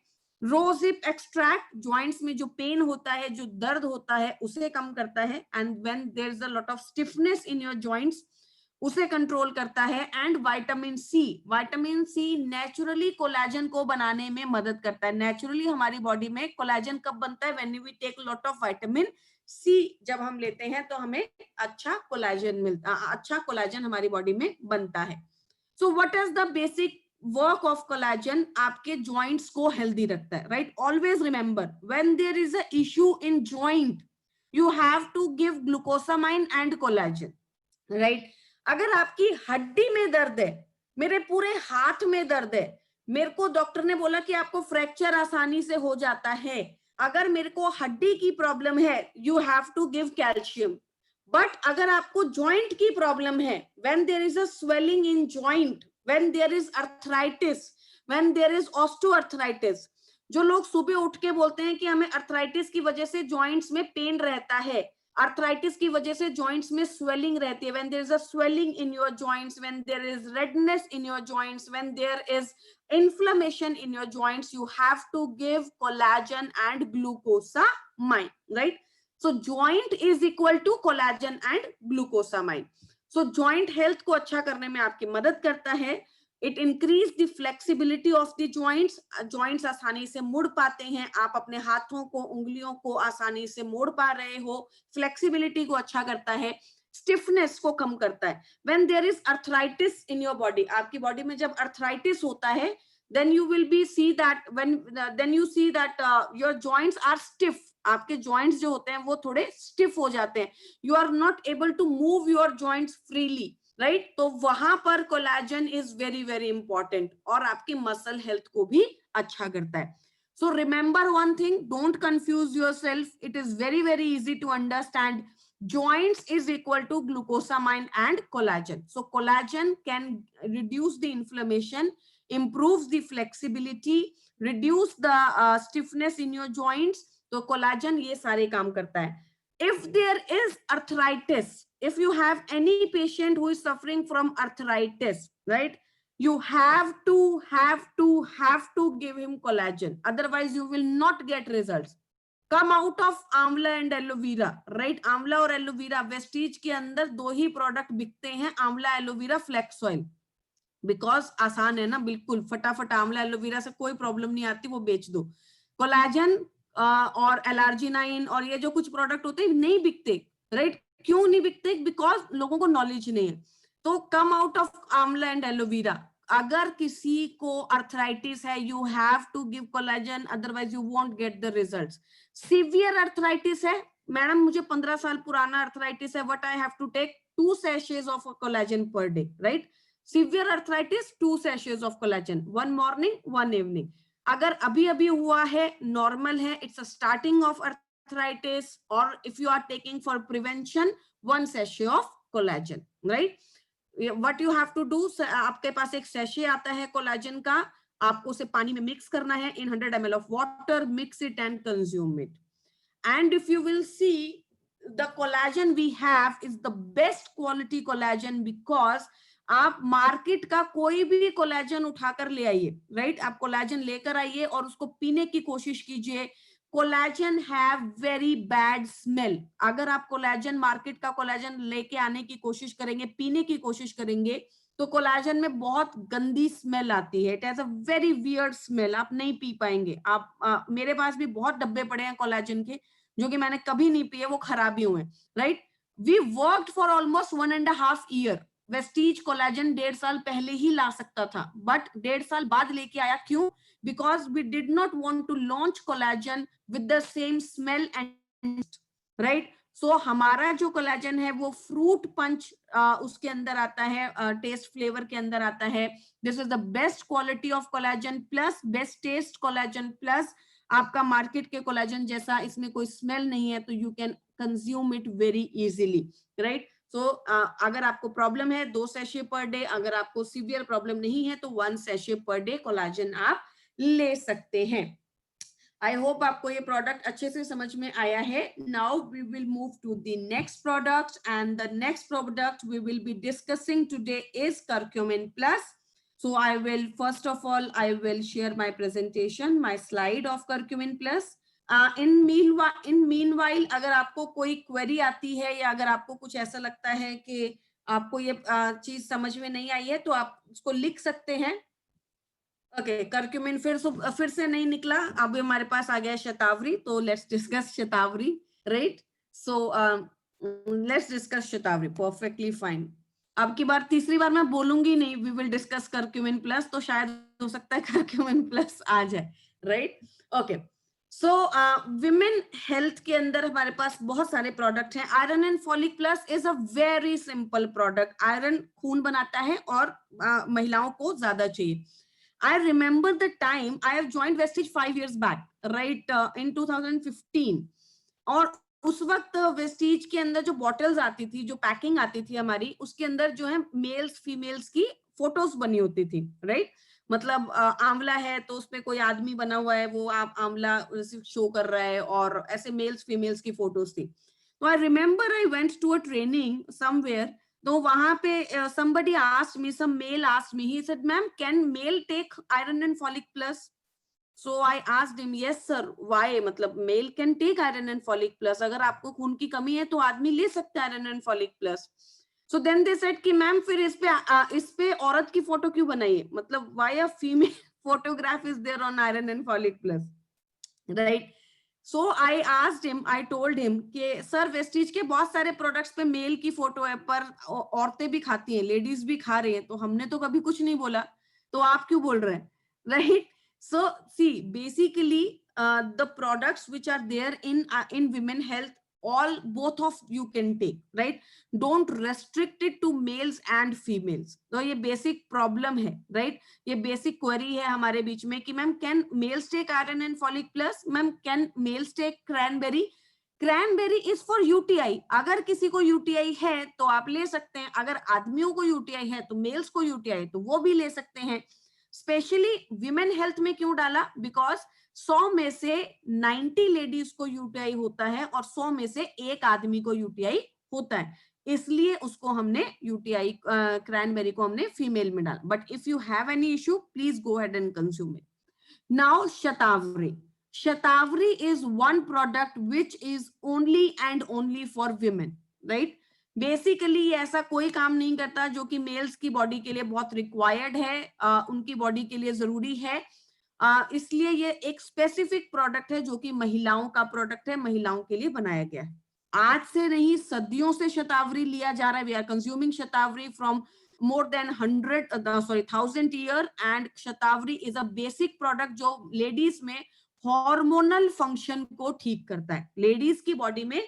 [SPEAKER 3] रोजिप एक्सट्रैक्ट जॉइंट्स में जो पेन होता है, जो दर्द होता है, उसे कम करता है. And when there is a lot of stiffness in your joints उसे कंट्रोल करता है. And vitamin C naturally collagen को बनाने में मदद करता है. नेचुरली हमारी बॉडी में कोलेजन कब बनता है? When we take lot of vitamin C जब हम लेते हैं तो हमें अच्छा कोलेजन मिलता, अच्छा कोलेजन हमारी बॉडी में बनता है. So what is the basic work of collagen? आपके जॉइंट्स को हेल्दी रखता है, right? Always remember when there is a issue in joint you have to give glucosamine and collagen, right? अगर आपकी हड्डी में दर्द है, मेरे पूरे हाथ में दर्द है, मेरे को डॉक्टर ने बोला कि आपको फ्रैक्चर आसानी से हो जाता है, अगर मेरे को हड्डी की प्रॉब्लम है you have to give calcium. But अगर आपको जॉइंट की प्रॉब्लम है, when there is a swelling in joint, when there is arthritis, when there is osteoarthritis, जो लोग सुबह उठ के बोलते हैं कि हमें अर्थराइटिस की वजह से जॉइंट्स में पेन रहता है, अर्थराइटिस की वजह से जॉइंट्स में स्वेलिंग रहती है, when there is a swelling in your joints, when there is redness in your joints, when there is inflammation in your joints, you have to give collagen and glucosamine, right? So joint is equal to collagen and glucosamine. So joint health को अच्छा करने में आपकी मदद करता है. It increase the flexibility of the joints. Joints आसानी से मुड़ पाते हैं, आप अपने हाथों को, उंगलियों को आसानी से मोड़ पा रहे हो. Flexibility को अच्छा करता है, स्टिफनेस को कम करता है. When there is arthritis in your body, आपकी बॉडी में जब अर्थराइटिस होता है then you will be see that then you see that your joints are stiff. आपके जॉइंट्स जो होते हैं वो थोड़े स्टिफ हो जाते हैं, you are not able to move your joints freely, right? तो वहां पर collagen is very very important और आपकी मसल हेल्थ को भी अच्छा करता है. So remember one thing, don't confuse yourself. It is very, very easy to understand. Joints is equal to glucosamine and collagen. So collagen can reduce the inflammation, improves the flexibility, reduce the stiffness in your joints. So collagen ये सारे काम करता है. If there is arthritis, if you have any patient who is suffering from arthritis, right? You have to give him collagen. Otherwise, you will not get results. Come out of आंवला and aloe vera, right? आंवला और aloe vera, Vestige के अंदर दो ही product बिकते हैं, आंवला aloe vera flex oil. Because आसान है ना, बिल्कुल फटाफट आंवला एलोवेरा से कोई प्रॉब्लम नहीं आती, वो बेच दो. कोलेजन और एलर्जिनाइन और ये जो कुछ प्रोडक्ट होते हैं नहीं बिकते, राइट? क्यों नहीं बिकते? बिकॉज लोगों को नॉलेज नहीं है. तो come out of amla and aloe vera. अगर किसी को अर्थराइटिस है you have to give collagen, otherwise you won't get the results. Severe arthritis है, मैडम मुझे 15 साल पुराना अर्थराइटिस है, what I have to take 2 sachets of collagen per day, right? Severe arthritis 2 sachets of collagen, one morning one evening. अगर अभी अभी हुआ है, नॉर्मल है, it's a starting of arthritis, और if you are taking for prevention 1 sachet of collagen, right? What you have to do, आपके पास एक sachet आता है कोलेजन का, आपको उसे पानी में मिक्स करना है in 100 ml of water, mix it and consume it. And if you will see, the collagen we have is the best quality collagen, because आप मार्केट का कोई भी कोलेजन उठाकर ले आइए, राइट? आप कोलेजन लेकर आइए और उसको पीने की कोशिश कीजिए. Collagen have very bad smell. अगर आप कोलेजन, मार्केट का कोलेजन लेके आने की कोशिश करेंगे, पीने की कोशिश करेंगे, तो कोलेजन में बहुत गंदी स्मेल आती है. It has a very weird smell, आप नहीं पी पाएंगे. आप मेरे पास भी बहुत डब्बे पड़े हैं कोलेजन के जो कि मैंने कभी नहीं पिए, वो खराब ही हुए, right? We worked for almost 1.5 year. Vestige collagen 1.5 साल पहले ही ला सकता था, बट 1.5 साल बाद लेके आया. क्यों? Because we did not want to launch collagen with the same smell and, right? So हमारा जो कोलेजन है वो फ्रूट पंच उसके अंदर आता है, टेस्ट फ्लेवर के अंदर आता है. This is the best quality of collagen plus best taste collagen plus आपका मार्केट के कोलेजन जैसा इसमें कोई स्मेल नहीं है, तो you can consume it very easily, right? So अगर आपको प्रॉब्लम है 2 सैशे पर डे, अगर आपको सीवियर प्रॉब्लम नहीं है तो 1 सैशे पर डे कोलाजन आप ले सकते हैं। आई होप आपको ये प्रोडक्ट अच्छे से समझ में आया है। Now we will move to the next product, and the next product we will be discussing today is curcumin plus. So I will, first of all, I will share my presentation, my slide of curcumin plus. In meanwhile, अगर आपको कोई query आती है या अगर आपको कुछ ऐसा लगता है कि आपको ये चीज समझ में नहीं आई है तो आप उसको लिख सकते हैं। ओके, करक्यूमिन फिर से नहीं निकला, अब हमारे पास आ गया शतावरी, तो let's discuss shatavari, right? So let's discuss shatavari, perfectly fine. अब की बार तीसरी बार मैं बोलूंगी नहीं we will discuss curcumin plus, तो शायद हो सकता है करक्यूमिन प्लस आ जाए, right? Okay, so women health के अंदर हमारे पास बहुत सारे प्रोडक्ट हैं। Iron and folic plus is a very simple product. Iron खून बनाता है और महिलाओं को ज्यादा चाहिए। I remember the time I have joined Vestige 5 years back, right, in 2015. और उस वक्त वेस्टीज के अंदर जो बॉटल्स आती थी, जो पैकिंग आती थी हमारी, उसके अंदर जो है मेल्स फीमेल्स की फोटोज बनी होती थी, राइट? मतलब आंवला है तो उसपे कोई आदमी बना हुआ है, वो आप आंवला शो कर रहा है, और ऐसे मेल्स फीमेल्स की फोटोज थी। तो I remember I went to a training somewhere, तो वहां पे somebody asked me, some male asked me, he said, ma'am, can male take iron and folic plus? So I asked him, yes sir, why? मतलब male can take iron and folic plus, अगर आपको खून की कमी है तो आदमी ले सकता है iron and folic plus. So then they said कि मैम फिर इस पे औरत की फोटो क्यों बनाइए, मतलब why a female photograph is there on iron and folic plus, right? So I asked him, I told him कि सर वेस्टीज के बहुत सारे प्रोडक्ट्स पे मेल की फोटो है, पर औरतें भी खाती हैं, लेडीज भी खा रही हैं, तो हमने तो कभी कुछ नहीं बोला, तो आप क्यों बोल रहे हैं, right? So see basically the products which are there in women health, all both of you can take, right? Don't restrict it to males and females. तो ये बेसिक प्रॉब्लम है, राइट? ये बेसिक क्वेरी है हमारे बीच में कि ma'am can males take iron and folic plus, ma'am can males take cranberry? Cranberry is for UTI, अगर किसी को यूटीआई है तो आप ले सकते हैं, अगर आदमियों को यूटीआई है तो मेल्स को यूटीआई तो वो भी ले सकते हैं। स्पेशली विमेन हेल्थ में क्यों डाला? बिकॉज 100 में से 90 लेडीज को यूटीआई होता है और 100 में से एक आदमी को यूटीआई होता है, इसलिए उसको हमने यूटीआई क्रैनबेरी को हमने फीमेल में डाला। But if you have any issue please go ahead and consume it. Now shatavari, shatavari is one product which is only and only for women, right? Basically ऐसा कोई काम नहीं करता जो कि मेल्स की बॉडी के लिए बहुत रिक्वायर्ड है, उनकी बॉडी के लिए जरूरी है, इसलिए ये एक स्पेसिफिक प्रोडक्ट है जो कि महिलाओं का प्रोडक्ट है, महिलाओं के लिए बनाया गया है। आज से नहीं, सदियों से शतावरी लिया जा रहा है। We are consuming shatavari from more than 1000 year, and shatavari is a basic product जो लेडीज में हार्मोनल फंक्शन को ठीक करता है, लेडीज की बॉडी में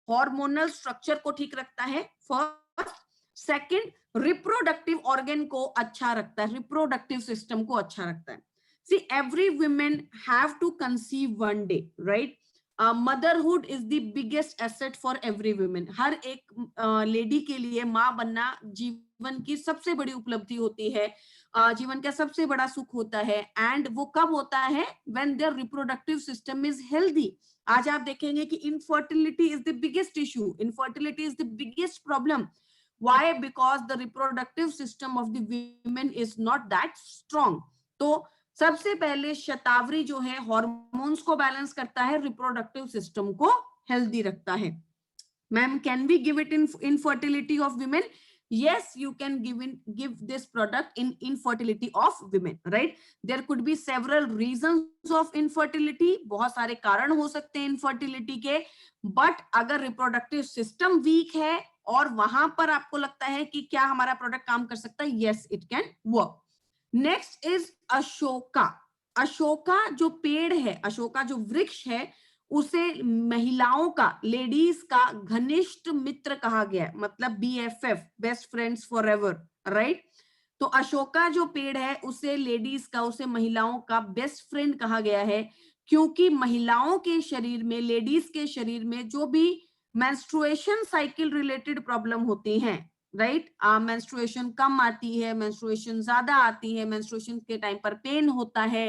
[SPEAKER 3] हार्मोनल स्ट्रक्चर को ठीक रखता है, फर्स्ट। सेकंड, रिप्रोडक्टिव ऑर्गन को अच्छा रखता है, रिप्रोडक्टिव सिस्टम को अच्छा रखता है। See every women have to conceive one day, right? Motherhood is the biggest asset for every women. हर एक लेडी के लिए माँ बनना जीवन की सबसे बड़ी उपलब्धि होती है, जीवन का सबसे बड़ा सुख होता है। एंड वो कब होता है? When there reproductive system is healthy. आज आप देखेंगे कि infertility is the biggest issue, infertility is the biggest problem. Why? Because the reproductive system of the women is not that strong. तो सबसे पहले शतावरी जो है हार्मोन्स को बैलेंस करता है, रिप्रोडक्टिव सिस्टम को हेल्दी रखता है। Ma'am, can we give it in infertility of women? Yes, you can give this product in infertility of women, right? There could be several reasons of infertility, बहुत सारे कारण हो सकते हैं infertility के, but अगर reproductive system weak है और वहां पर आपको लगता है कि क्या हमारा प्रोडक्ट काम कर सकता है, yes, it can work. Next is Ashoka. Ashoka जो पेड़ है, अशोका जो वृक्ष है, उसे महिलाओं का, लेडीज का घनिष्ठ मित्र कहा गया है, मतलब BFF, best friends for ever, right? तो अशोका जो पेड़ है उसे लेडीज का, उसे महिलाओं का बेस्ट फ्रेंड कहा गया है, क्योंकि महिलाओं के शरीर में, लेडीज के शरीर में जो भी मेंस्ट्रुएशन साइकिल रिलेटेड प्रॉब्लम होती हैं, राइट? मेंस्ट्रुएशन कम आती है, मेंस्ट्रुएशन ज्यादा आती है, मेंस्ट्रुएशन के टाइम पर पेन होता है,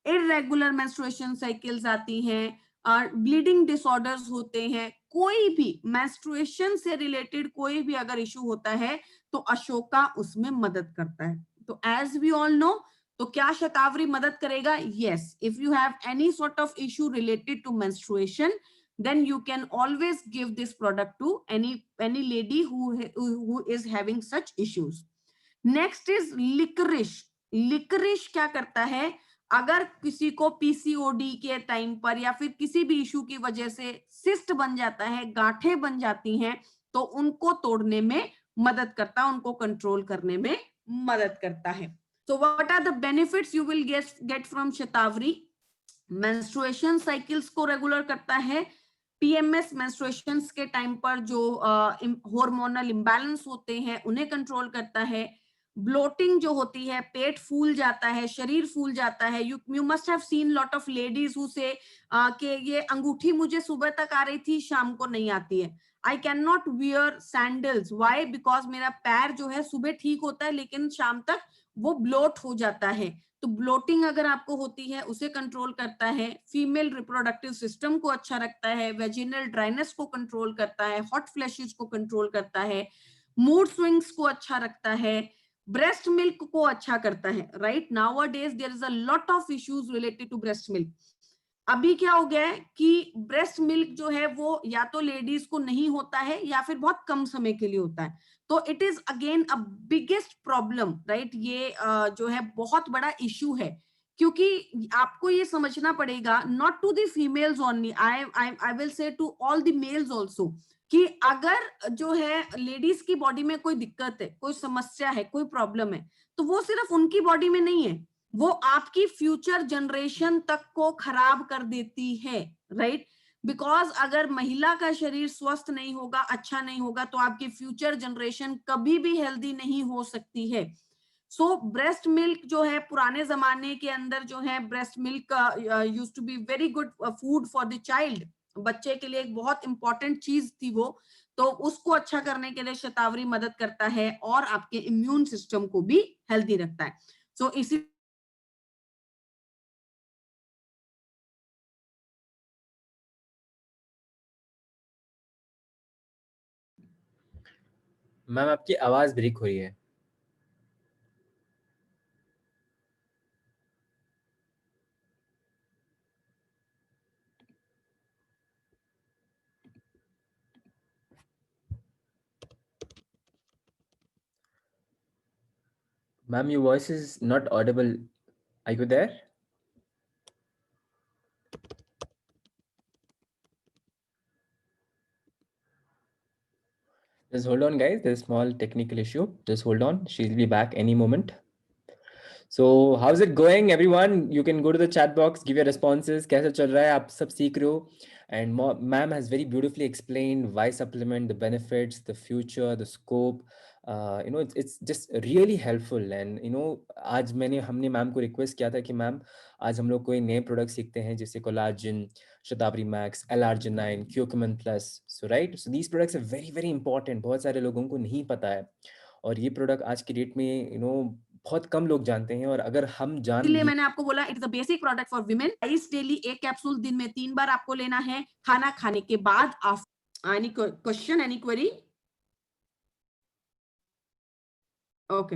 [SPEAKER 3] इररेगुलर मेंस्ट्रुएशन साइकिल्स आती हैं, ब्लीडिंग डिसऑर्डर्स होते हैं, कोई भी मेंस्ट्रुएशन से रिलेटेड कोई भी अगर इशू होता है तो अशोका उसमें मदद करता है। तो एज वी ऑल नो, तो क्या शतावरी मदद करेगा? Yes, if you have any sort of issue related to menstruation, then you can always give this product to any lady who is having such issues. Next is licorice. licorice क्या करता है? अगर किसी को पीसीओडी के time पर या फिर किसी भी इशू की वजह से सिस्ट बन जाता है, गांठें बन जाती हैं, तो उनको तोड़ने में मदद करता है, उनको कंट्रोल करने में मदद करता है। So what are the benefits you will get from shatavari? Menstruation cycles को रेगुलर करता है, पीएमएस मेंस्ट्रुएशंस के टाइम पर जो हार्मोनल इम्बैलेंस होते हैं उन्हें कंट्रोल करता है, ब्लोटिंग जो होती है, पेट फूल जाता है, शरीर फूल जाता है। You must have seen lot of ladies who से कि ये अंगूठी मुझे सुबह तक आ रही थी, शाम को नहीं आती है। I can not wear sandals, why? Because मेरा पैर जो है सुबह ठीक होता है लेकिन शाम तक वो ब्लोट हो जाता है। तो ब्लोटिंग अगर आपको होती है उसे कंट्रोल करता है, फीमेल रिप्रोडक्टिव सिस्टम को अच्छा रखता है, वेजिनल ड्राइनेस को कंट्रोल करता है, हॉट फ्लैशेस को कंट्रोल करता है, मूड स्विंग्स को अच्छा रखता है, ब्रेस्ट मिल्क को अच्छा करता है, right? Nowadays there is a lot of issues related to breast milk. अभी क्या हो गया है कि ब्रेस्ट मिल्क जो है वो या तो लेडीज को नहीं होता है या फिर बहुत कम समय के लिए होता है, तो it is again a biggest problem, right? ये जो है बहुत बड़ा इशू है, क्योंकि आपको ये समझना पड़ेगा, not to the females only, I will say to all the males also, कि अगर जो है लेडीज की बॉडी में कोई दिक्कत है, कोई समस्या है, कोई प्रॉब्लम है, तो वो सिर्फ उनकी बॉडी में नहीं है, वो आपकी फ्यूचर जनरेशन तक को खराब कर देती है, राइट? बिकॉज अगर महिला का शरीर स्वस्थ नहीं होगा, अच्छा नहीं होगा, तो आपकी फ्यूचर जनरेशन कभी भी हेल्दी नहीं हो सकती है। सो ब्रेस्ट मिल्क जो है पुराने जमाने के अंदर जो है breast milk used to be very good food for the child, बच्चे के लिए एक बहुत इंपॉर्टेंट चीज थी वो, तो उसको अच्छा करने के लिए शतावरी मदद करता है और आपके इम्यून सिस्टम को भी हेल्दी रखता है। सो इसी
[SPEAKER 1] मैम आपकी आवाज ब्रेक हो रही है। Ma'am, your voice is not audible. Are you there? Just hold on, guys. There's a small technical issue. Just hold on. She'll be back any moment. So, how's it going, everyone? You can go to the chat box, give your responses. कैसा चल रहा है? आप सब सीख रहे हो? And ma'am has very beautifully explained why supplement, the benefits, the future, the scope. It's just really helpful. And आज हमने मैम को रिक्वेस्ट किया था कि मैम आज हम लोग कोई नए प्रोडक्ट सीखते हैं, जैसे कोलाजन, शतावरी मैक्स, L-arginine, क्यूकमन plus. So right, so these products are very very important, बहुत सारे लोगों को नहीं पता है, और ये प्रोडक्ट आज की डेट में बहुत कम लोग जानते हैं, और अगर हम जान
[SPEAKER 3] इसलिए मैंने आपको बोला it is a basic product for women. इस डेली एक कैप्सूल दिन में 3 बार आपको लेना है, खाना खाने के बाद। Any question, any query? Okay.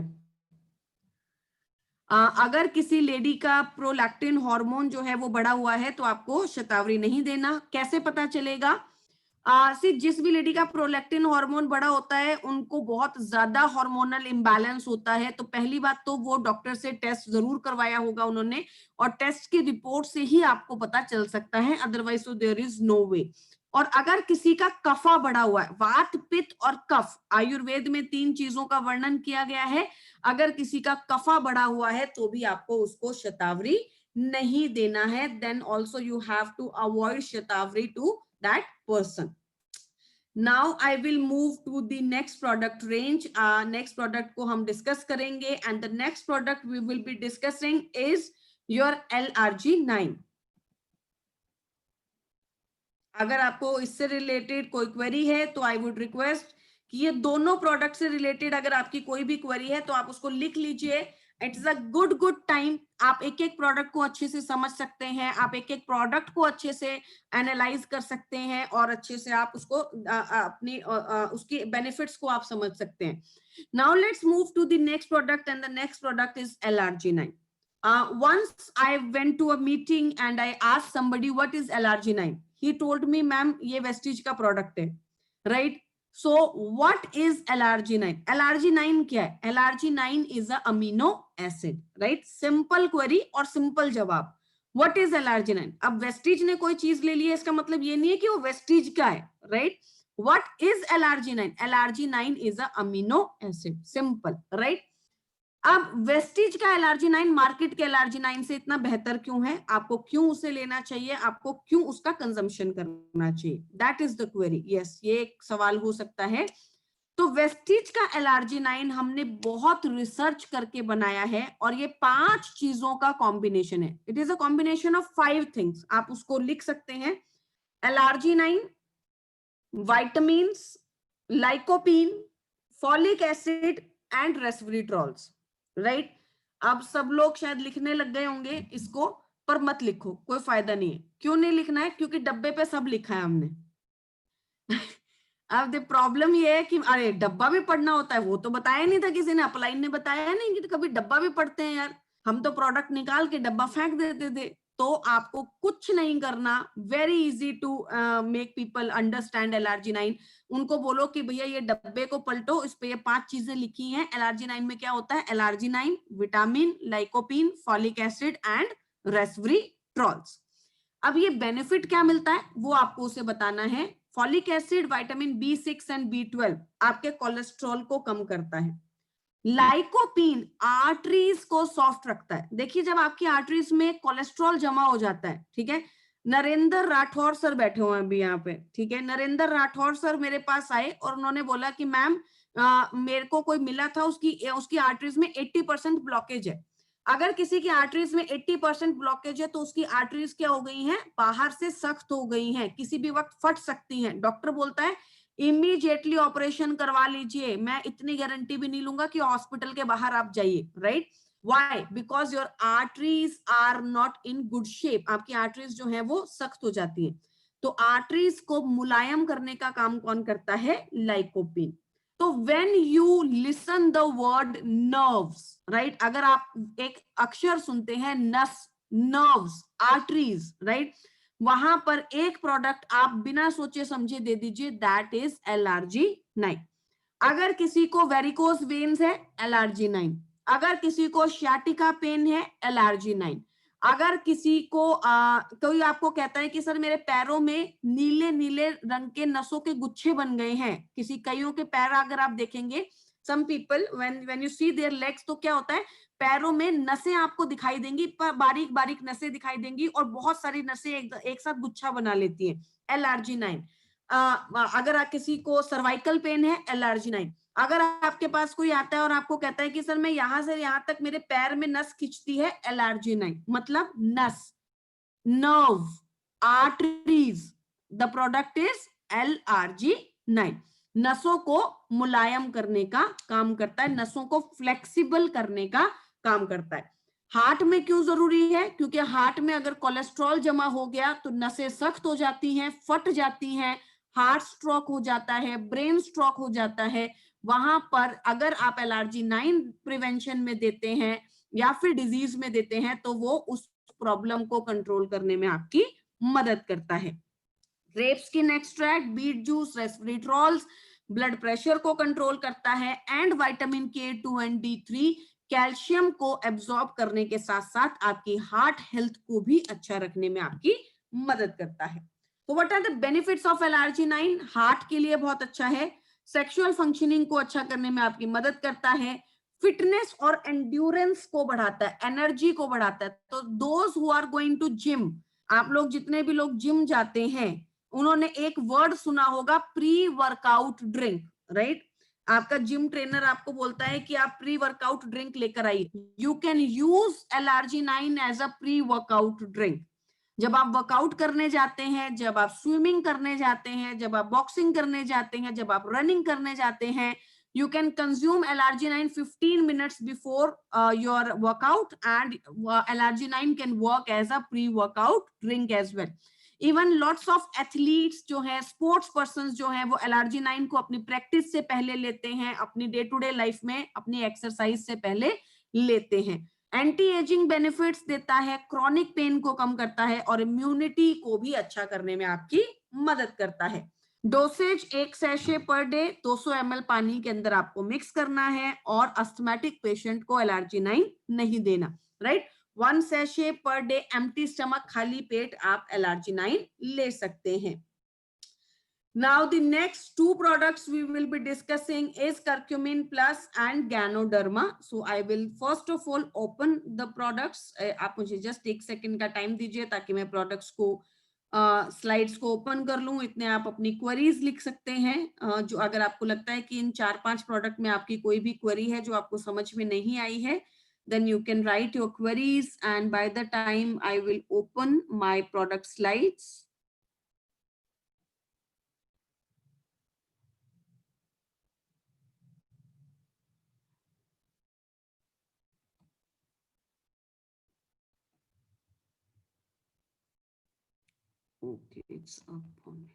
[SPEAKER 3] अगर किसी लेडी का प्रोलैक्टिन हार्मोन जो है वो बढ़ा हुआ है तो आपको शतावरी नहीं देना। कैसे पता चलेगा? जिस भी लेडी का प्रोलैक्टिन हार्मोन बढ़ा होता है उनको बहुत ज्यादा हार्मोनल इम्बैलेंस होता है, तो पहली बात तो वो डॉक्टर से टेस्ट जरूर करवाया होगा उन्होंने, और टेस्ट की रिपोर्ट से ही आपको पता चल सकता है, अदरवाइज तो देयर इज नो वे। और अगर किसी का कफा बढ़ा हुआ है, वात, पित्त और कफ, आयुर्वेद में 3 चीजों का वर्णन किया गया है, अगर किसी का कफा बढ़ा हुआ है तो भी आपको उसको शतावरी नहीं देना है। Then also you have to avoid shatavari to that person. Now I will move to the next product range. Next product को हम discuss करेंगे, and the next product we will be discussing is your L-arginine. अगर आपको इससे related कोई query है तो I would request कि ये दोनों प्रोडक्ट से रिलेटेड अगर आपकी कोई भी क्वेरी है तो आप उसको लिख लीजिए। इट्स अ गुड टाइम, आप एक एक प्रोडक्ट को अच्छे से समझ सकते हैं, आप एक एक प्रोडक्ट को अच्छे से एनालाइज कर सकते हैं और अच्छे से आप उसको अपनी उसकी बेनिफिट्स को आप समझ सकते हैं। Now let's move to the next product and the next product is LRG9. Once I went to a meeting and I asked somebody what is LRG9. He told me, ma'am, ये Vestige का product है, right? So what is LRG9? LRG9 क्या है? LRG9 is a amino acid, right? Simple query और simple जवाब. What is LRG9? अब Vestige ने कोई चीज ले ली है, इसका मतलब ये नहीं है कि वो Vestige का है, right? What is LRG9? LRG9 is a amino acid. Simple, right? अब वेस्टिज का LRG9 मार्केट के LRG9 से इतना बेहतर क्यों है? आपको क्यों उसे लेना चाहिए? आपको क्यों उसका कंजम्पशन करना चाहिए? That is the query. Yes, ये एक सवाल हो सकता है। तो वेस्टिज का LRG9 हमने बहुत रिसर्च करके बनाया है और ये 5 चीजों का कॉम्बिनेशन है। It is a combination of 5 things. आप उसको लिख सकते हैं। LRG9, vitamins, lycopene, folic acid and resveratrols, right? अब सब लोग शायद लिखने लग गए होंगे इसको, पर मत लिखो, कोई फायदा नहीं है। क्यों नहीं लिखना है? क्योंकि डब्बे पे सब लिखा है हमने। अब द प्रॉब्लम ये है कि अरे डब्बा भी पढ़ना होता है, वो तो बताया नहीं था किसी ने, अपलाइन ने बताया नहीं कि कभी डब्बा भी पढ़ते हैं यार। हम तो प्रोडक्ट निकाल के डब्बा फेंक देते थे। तो आपको कुछ नहीं करना, very easy to make people understand LRG9। उनको बोलो कि भैया ये डब्बे को पलटो, इस पे ये 5 चीजें लिखी हैं। LRG9 में क्या होता है? LRG9 vitamin, lycopene, folic acid and resveratrols. अब ये बेनिफिट क्या मिलता है वो आपको उसे बताना है। Folic acid, vitamin B6 and B12 आपके कोलेस्ट्रॉल को कम करता है। लाइकोपीन आर्टरीज को सॉफ्ट रखता है। देखिए जब आपकी आर्टरीज में कोलेस्ट्रॉल जमा हो जाता है, ठीक है, नरेंद्र राठौर सर बैठे हुए हैं अभी यहाँ पे, ठीक है, नरेंद्र राठौर सर मेरे पास आए और उन्होंने बोला कि मैम मेरे को कोई मिला था, उसकी आर्टरीज में 80% ब्लॉकेज है। अगर किसी की आर्टरीज में 80% ब्लॉकेज है तो उसकी आर्टरीज क्या हो गई हैं? बाहर से सख्त हो गई हैं, किसी भी वक्त फट सकती हैं। डॉक्टर बोलता है इमीडिएटली ऑपरेशन करवा लीजिए, मैं इतनी गारंटी भी नहीं लूंगा कि हॉस्पिटल के बाहर आप जाइए, right? Why? Because your arteries are not in good shape. आपकी आर्टरीज जो है वो सख्त हो जाती है। तो आर्टरीज को मुलायम करने का काम कौन करता है? लाइकोपीन। तो when you listen the word nerves, right, अगर आप एक अक्षर सुनते हैं नस, नर्व्स, आर्टरीज, राइट, वहां पर एक प्रोडक्ट आप बिना सोचे समझे दे दीजिए, दैट इज LRG9। अगर किसी को वेरिकोज वेन्स है, LRG9। अगर किसी को शाटिका पेन है, LRG9। अगर किसी को कोई आपको कहता है कि सर मेरे पैरों में नीले नीले रंग के नसों के गुच्छे बन गए हैं, कईयों के पैर अगर आप देखेंगे, some people when you see their legs, तो क्या होता है? पैरों में नसें आपको दिखाई देंगी, बारीक बारीक नसें दिखाई देंगी और बहुत सारी नसें एक साथ गुच्छा बना लेती हैं, LRG9। अगर किसी को सर्वाइकल पेन है, LRG9। अगर आपके पास कोई आता है और आपको कहता है कि सर मैं यहां से यहां तक मेरे पैर में नस खिंचती है, LRG9। मतलब नस, nerve, arteries, the product is LRG9। नसों को मुलायम करने का काम करता है, नसों को फ्लेक्सिबल करने का काम करता है। हार्ट में क्यों जरूरी है? क्योंकि हार्ट में अगर कोलेस्ट्रॉल जमा हो गया तो नसें सख्त हो जाती हैं, फट जाती हैं, हार्ट स्ट्रोक हो जाता है, ब्रेन स्ट्रोक हो जाता है। वहां पर अगर आप LRG9 प्रिवेंशन में देते हैं या फिर डिजीज में देते हैं तो वो उस प्रॉब्लम को कंट्रोल करने में आपकी मदद करता है। Grapes skin extract, beet juice, resveratrols blood pressure को कंट्रोल करता है and vitamin K2 and D3 calcium को एब्जॉर्ब करने के साथ साथ आपकी हार्ट हेल्थ को भी अच्छा रखने में आपकी मदद करता है। तो what are the benefits of LRG9? Heart के लिए बहुत अच्छा है, सेक्सुअल फंक्शनिंग को अच्छा करने में आपकी मदद करता है, फिटनेस और एंड्योरेंस को बढ़ाता है, एनर्जी को बढ़ाता है। तो those who are going to gym, आप लोग जितने भी लोग जिम जाते हैं उन्होंने एक वर्ड सुना होगा, प्री वर्कआउट ड्रिंक, राइट? आपका जिम ट्रेनर आपको बोलता है कि आप प्री वर्कआउट ड्रिंक लेकर आइए। You can use LRG9 as a pre workout drink. जब आप वर्कआउट करने जाते हैं, जब आप स्विमिंग करने जाते हैं, जब आप बॉक्सिंग करने जाते हैं, जब आप रनिंग करने जाते हैं, you can consume L-arginine 15 minutes before your workout, and L-arginine can work as a pre-workout drink as well. Even lots of athletes जो है, sports persons जो है, वो L-arginine को अपनी प्रैक्टिस से पहले लेते हैं, अपनी डे टू डे लाइफ में अपनी एक्सरसाइज से पहले लेते हैं। एंटी एजिंग बेनिफिट्स देता है, क्रॉनिक पेन को कम करता है और इम्यूनिटी को भी अच्छा करने में आपकी मदद करता है। Dosage 1 sachet per day 200 ml पानी के अंदर आपको मिक्स करना है और अस्थमैटिक पेशेंट को L-arginine नहीं देना, right. 1 sachet per day empty stomach, खाली पेट आप L-arginine ले सकते हैं। Now the next two products we will be discussing is Curcumin Plus and Ganoderma. So I will first of all open the products. आप मुझे just 1 second का time दीजिए ताकि मैं products को स्लाइड्स को ओपन कर लूं। इतने आप अपनी क्वेरीज लिख सकते हैं। जो अगर आपको लगता है कि इन 4-5 प्रोडक्ट में आपकी कोई भी क्वेरी है जो आपको समझ में नहीं आई है, then you can write your queries, and by the time I will open my product slides. Okay, it's up on.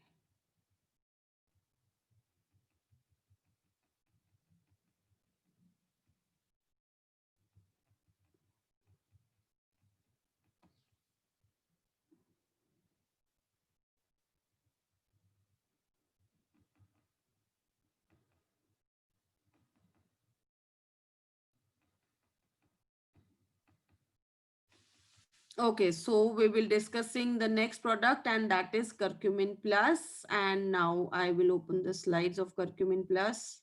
[SPEAKER 3] Okay, so we will discussing the next product, and that is Curcumin Plus. And now I will open the slides of Curcumin Plus.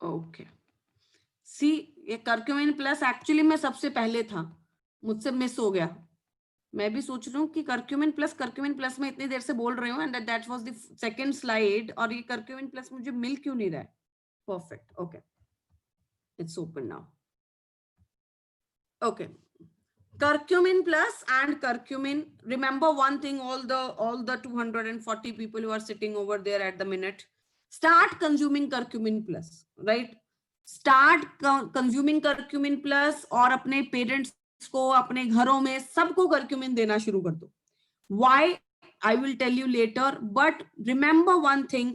[SPEAKER 3] Okay. सी ये curcumin plus actually में सबसे पहले था, मुझसे miss हो गया। मैं भी सोच रही हूँ कि कर्क्यूमिन प्लस में इतनी देर से बोल रही हूँ, and that was the second slide, और ये कर्क्यूमिन प्लस मुझे मिल क्यों नहीं रहा है। Perfect, okay, it's open now. Okay, curcumin plus and curcumin, remember one thing, all the 240 people who are sitting over there at the minute, start consuming curcumin plus, right? Start consuming curcumin plus, और अपने parents को, अपने घरों में सबको curcumin देना शुरू कर दो। Why? I will tell you later, but remember one thing,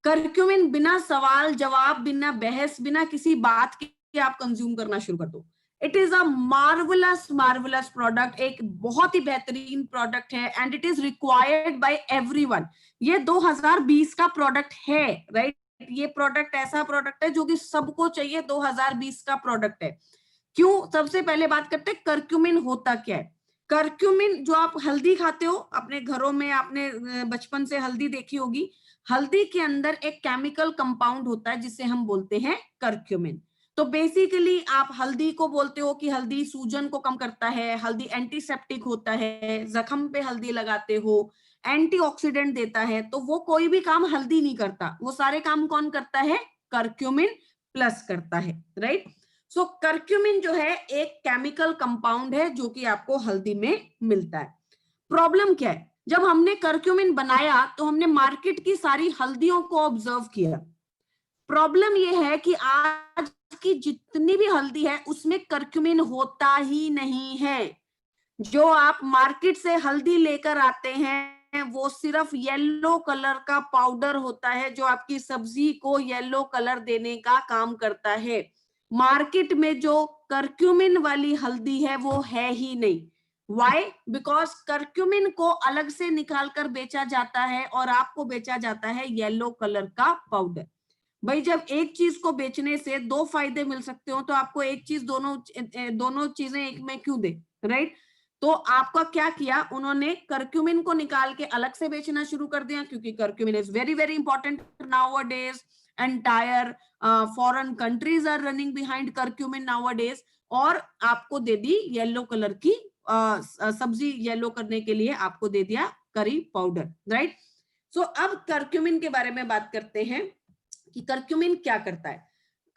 [SPEAKER 3] curcumin बिना सवाल जवाब, बिना बहस, बिना किसी बात के आप कंज्यूम करना शुरू कर दो। It is a marvellous product, एक बहुत ही बेहतरीन प्रोडक्ट है, and it is required by everyone. ये 2020 का प्रोडक्ट है, राइट? ये प्रोडक्ट ऐसा प्रोडक्ट है जो कि सबको चाहिए, 2020 का प्रोडक्ट है। क्यों? सबसे पहले बात करते हैं कर्क्यूमिन होता क्या है। कर्क्यूमिन, जो आप हल्दी खाते हो अपने घरों में, आपने बचपन से हल्दी देखी होगी, हल्दी के अंदर एक केमिकल कंपाउंड होता है जिसे हम बोलते हैं कर्क्यूमिन। तो बेसिकली आप हल्दी को बोलते हो कि हल्दी सूजन को कम करता है, हल्दी एंटीसेप्टिक होता है, जख्म पे हल्दी लगाते हो, एंटीऑक्सीडेंट देता है, तो वो कोई भी काम हल्दी नहीं करता, वो सारे काम कौन करता है? कर्क्यूमिन प्लस करता है, राइट? सो कर्क्यूमिन जो है एक केमिकल कंपाउंड है जो कि आपको हल्दी में मिलता है। प्रॉब्लम क्या है? जब हमने कर्क्यूमिन बनाया तो हमने मार्केट की सारी हल्दियों को ऑब्जर्व किया। प्रॉब्लम ये है कि आज की जितनी भी हल्दी है उसमें कर्क्यूमिन होता ही नहीं है। जो आप मार्केट से हल्दी लेकर आते हैं वो सिर्फ येलो कलर का पाउडर होता है जो आपकी सब्जी को येलो कलर देने का काम करता है। मार्केट में जो कर्क्यूमिन वाली हल्दी है वो है ही नहीं। Why? Because कर्क्यूमिन को अलग से निकाल कर बेचा जाता है और आपको बेचा जाता है येलो कलर का पाउडर। भाई, जब एक चीज को बेचने से 2 फायदे मिल सकते हो तो आपको एक चीज दोनों चीजें एक में क्यों दे, राइट? तो आपका क्या किया उन्होंने, कर्क्यूमिन को निकाल के अलग से बेचना शुरू कर दिया, क्योंकि curcumin is very very important nowadays. Entire foreign countries are running behind curcumin nowadays. और आपको दे दी येलो कलर की सब्जी येलो करने के लिए आपको दे दिया करी पाउडर, राइट। सो अब करक्यूमिन के बारे में बात करते हैं कि करक्यूमिन क्या करता है।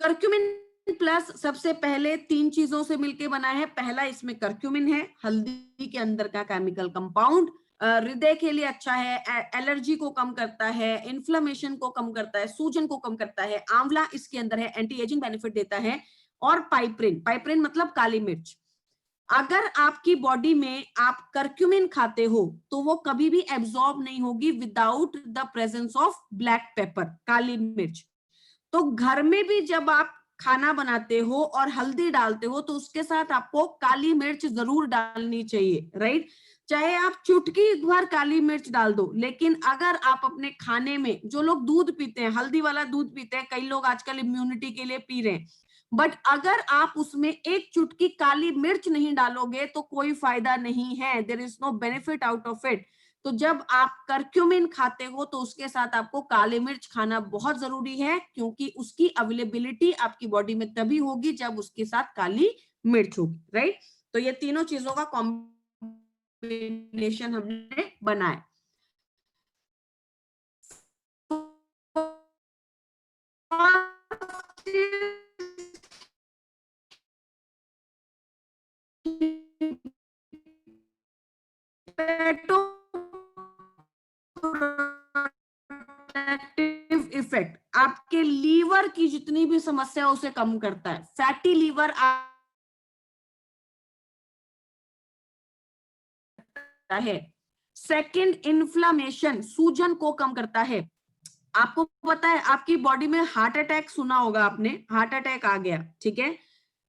[SPEAKER 3] करक्यूमिन प्लस सबसे पहले 3 चीजों से मिलकर बना है। पहला इसमें करक्यूमिन है, हल्दी के अंदर का केमिकल कंपाउंड, हृदय के लिए अच्छा है, एलर्जी को कम करता है, इन्फ्लेमेशन को कम करता है, सूजन को कम करता है। आंवला इसके अंदर है, एंटी एजिंग बेनिफिट देता है। और पाइपरिन, पाइपरिन मतलब काली मिर्च। अगर आपकी बॉडी में आप करक्यूमिन खाते हो तो वो कभी भी एब्जॉर्ब नहीं होगी without the presence of black pepper, काली मिर्च। तो घर में भी जब आप खाना बनाते हो और हल्दी डालते हो तो उसके साथ आपको काली मिर्च जरूर डालनी चाहिए, राइट। चाहे आप चुटकी भर काली मिर्च डाल दो, लेकिन अगर आप अपने खाने में, जो लोग दूध पीते हैं, हल्दी वाला दूध पीते हैं, कई लोग आजकल इम्यूनिटी के लिए पी रहे हैं, बट अगर आप उसमें एक चुटकी काली मिर्च नहीं डालोगे तो कोई फायदा नहीं है, there is no benefit out of it. तो जब आप करक्यूमिन खाते हो तो उसके साथ आपको काली मिर्च खाना बहुत जरूरी है, क्योंकि उसकी अवेलेबिलिटी आपकी बॉडी में तभी होगी जब उसके साथ काली मिर्च होगी, राइट। तो ये तीनों चीजों का कॉम्बिनेशन हमने बनाया। इफेक्ट आपके लीवर की जितनी भी समस्या उसे कम करता है। फैटी लीवर है। सेकंड, इन्फ्लामेशन, सूजन को कम करता है। आपको पता है आपकी बॉडी में हार्ट अटैक सुना होगा आपने, हार्ट अटैक आ गया, ठीक है।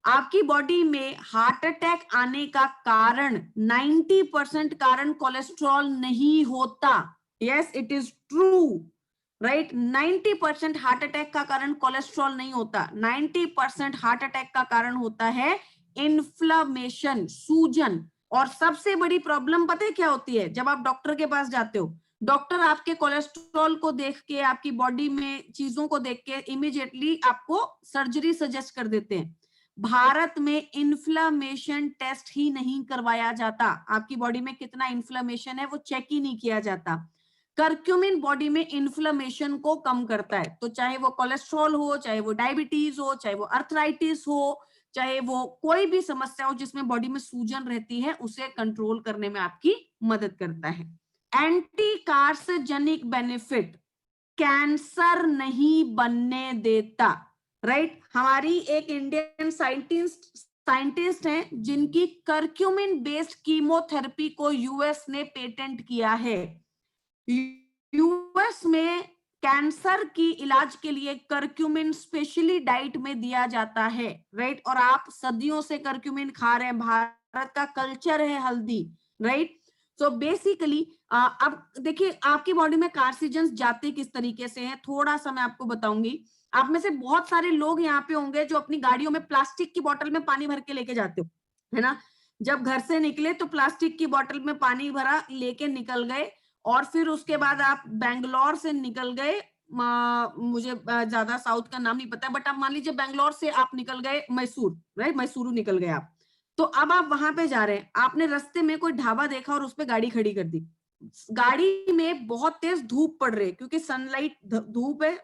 [SPEAKER 3] आपकी बॉडी में हार्ट अटैक आने का कारण 90% कारण कोलेस्ट्रॉल नहीं होता। Yes, it is true, right. 90% heart attack का कारण कोलेस्ट्रॉल नहीं होता, 90% हार्ट अटैक का कारण होता है इन्फ्लेमेशन, सूजन। और सबसे बड़ी प्रॉब्लम पता है क्या होती है? जब आप डॉक्टर के पास जाते हो, डॉक्टर आपके कोलेस्ट्रॉल को देख के, आपकी बॉडी में चीजों को देख के इमीडिएटली आपको सर्जरी सजेस्ट कर देते हैं। भारत में इन्फ्लेमेशन टेस्ट ही नहीं करवाया जाता। आपकी बॉडी में कितना इन्फ्लेमेशन है वो चेक ही नहीं किया जाता। करक्यूमिन बॉडी में इन्फ्लेमेशन को कम करता है। तो चाहे वो कोलेस्ट्रॉल हो, चाहे वो डायबिटीज हो, चाहे वो अर्थराइटिस हो, चाहे वो कोई भी समस्या हो जिसमें बॉडी में सूजन रहती है, उसे कंट्रोल करने में आपकी मदद करता है। एंटी कार्सिनोजेनिक बेनिफिट, कैंसर नहीं बनने देता, राइट। हमारी एक इंडियन साइंटिस्ट हैं जिनकी करक्यूमिन बेस्ड कीमोथेरेपी को यूएस ने पेटेंट किया है। यूएस में कैंसर की इलाज के लिए करक्यूमिन स्पेशली डाइट में दिया जाता है, राइट। और आप सदियों से करक्यूमिन खा रहे हैं, भारत का कल्चर है हल्दी, राइट। तो बेसिकली अब देखिए आपकी बॉडी में कार्सिजन्स जाते किस तरीके से हैं, थोड़ा सा मैं आपको बताऊंगी। आप में से बहुत सारे लोग यहाँ पे होंगे जो अपनी गाड़ियों में प्लास्टिक की बोतल में पानी भर के लेके जाते हो, है ना। जब घर से निकले तो प्लास्टिक की बोतल में पानी भरा लेके निकल गए, और फिर उसके बाद आप बैंगलोर से निकल गए, मुझे ज्यादा साउथ का नाम नहीं पता, बट आप मान लीजिए बैंगलोर से आप निकल गए मैसूर, राइट, मैसूरू निकल गए आप। तो अब आप वहां पे जा रहे हैं, आपने रास्ते में कोई ढाबा देखा और उस पर गाड़ी खड़ी कर दी। गाड़ी में बहुत तेज धूप पड़ रही है, क्योंकि सनलाइट, धूप है,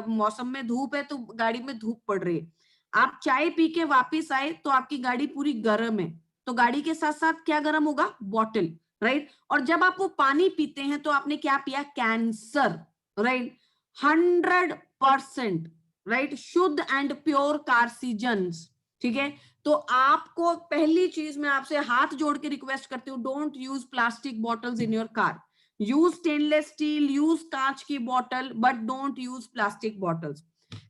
[SPEAKER 3] मौसम में धूप है, तो गाड़ी में धूप पड़ रही है। आप चाय पी के वापिस आए तो आपकी गाड़ी पूरी गर्म है, तो गाड़ी के साथ साथ क्या गर्म होगा? Bottle, right. और जब आप वो पानी पीते हैं तो आपने क्या पिया? Cancer, right. 100%, राइट, शुद्ध एंड प्योर कार्सिजन्स, ठीक है। तो आपको पहली चीज मैं आपसे हाथ जोड़ के रिक्वेस्ट करती हूँ, don't use plastic bottles in your car. Use stainless steel, use कांच की बोतल, but don't use plastic bottles.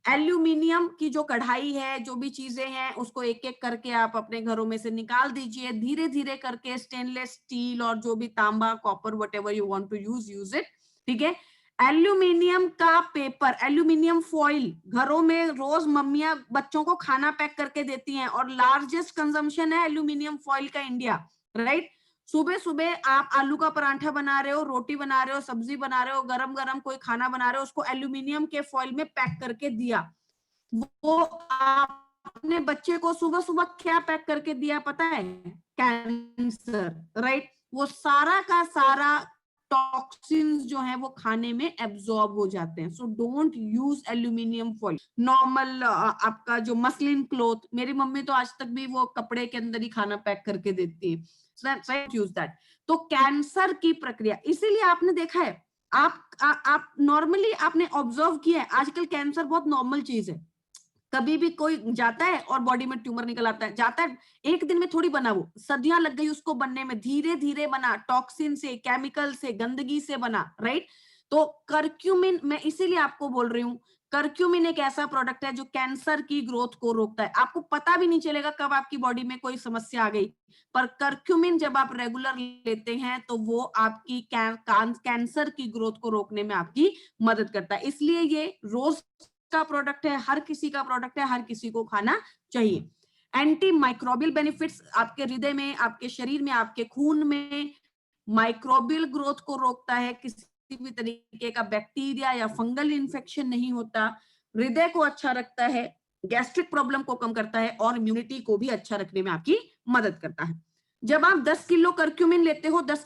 [SPEAKER 3] Aluminium की जो कढ़ाई है, जो भी चीजें हैं, उसको एक एक करके आप अपने घरों में से निकाल दीजिए, धीरे धीरे करके। स्टेनलेस स्टील और जो भी तांबा, copper, whatever you want to use it, ठीक है। एल्यूमिनियम का पेपर, एल्यूमिनियम फॉइल, घरों में रोज मम्मियां बच्चों को खाना पैक करके देती हैं, और लार्जेस्ट कंजम्पशन है एल्यूमिनियम फॉइल का इंडिया, राइट। सुबह सुबह आप आलू का पराठा बना रहे हो, रोटी बना रहे हो, सब्जी बना रहे हो, गरम गरम कोई खाना बना रहे हो, उसको एल्यूमिनियम के फॉइल में पैक करके दिया, वो आप अपने बच्चे को सुबह सुबह क्या पैक करके दिया पता है? Cancer, right? वो सारा का सारा टॉक्सिन्स जो है वो खाने में एब्जॉर्ब हो जाते हैं. So don't use aluminium foil. Normal आपका जो मसलिन क्लॉथ, मेरी मम्मी तो आज तक भी वो कपड़े के अंदर ही खाना पैक करके देती है. सो यूज दैट. तो कैंसर की प्रक्रिया, इसीलिए आपने देखा है, आप नॉर्मली आपने ऑब्जर्व किया है, आजकल कैंसर बहुत नॉर्मल चीज है. कभी भी कोई जाता है और बॉडी में ट्यूमर निकल आता है, जाता है, एक दिन में थोड़ी बना, वो सदियां लग गई उसको बनने में, धीरे धीरे बना, टॉक्सिन से, केमिकल से, गंदगी से बना, राइट? तो करक्यूमिन, मैं इसीलिए आपको बोल रही हूँ, करक्यूमिन एक ऐसा प्रोडक्ट है जो कैंसर की ग्रोथ को रोकता है. आपको पता भी नहीं चलेगा कब आपकी बॉडी में कोई समस्या आ गई, पर करक्यूमिन जब आप रेगुलर लेते हैं तो वो आपकी कैंसर की ग्रोथ को रोकने में आपकी मदद करता है. इसलिए ये रोज का प्रोडक्ट है, हर किसी का प्रोडक्ट है, हर किसी को खाना चाहिए. एंटी माइक्रोबियल बेनिफिट्स आपके हृदय में, आपके शरीर में, आपके खून में माइक्रोबियल ग्रोथ को रोकता है, किसी भी तरीके का बैक्टीरिया या फंगल इन्फेक्शन नहीं होता, हृदय को अच्छा रखता है, गैस्ट्रिक प्रॉब्लम को कम करता है और इम्यूनिटी को भी अच्छा रखने में आपकी मदद करता है. जब आप 10 किलो करक्यूमिन लेते हो, 10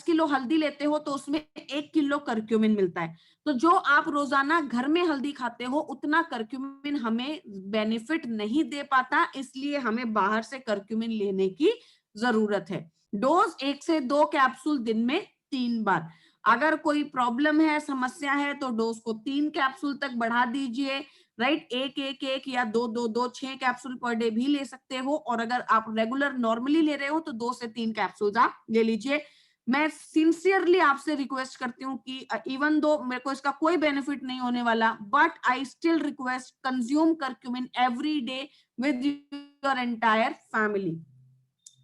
[SPEAKER 3] किलो हल्दी लेते हो, तो उसमें 1 किलो करक्यूमिन मिलता है. तो जो आप रोजाना घर में हल्दी खाते हो उतना करक्यूमिन हमें बेनिफिट नहीं दे पाता, इसलिए हमें बाहर से करक्यूमिन लेने की जरूरत है. डोज 1 से 2 कैप्सूल दिन में 3 बार. अगर कोई प्रॉब्लम है, समस्या है, तो डोज को 3 कैप्सूल तक बढ़ा दीजिए, राइट? एक या दो 6 कैप्सूल पर डे भी ले सकते हो. और अगर आप रेगुलर नॉर्मली ले रहे हो तो 2 से 3 कैप्सूल आप ले लीजिए. मैं सिंसियरली आपसे रिक्वेस्ट करती हूँ कि इवन दो मेरे को इसका कोई बेनिफिट नहीं होने वाला, but I still request consume curcumin every day with your entire family.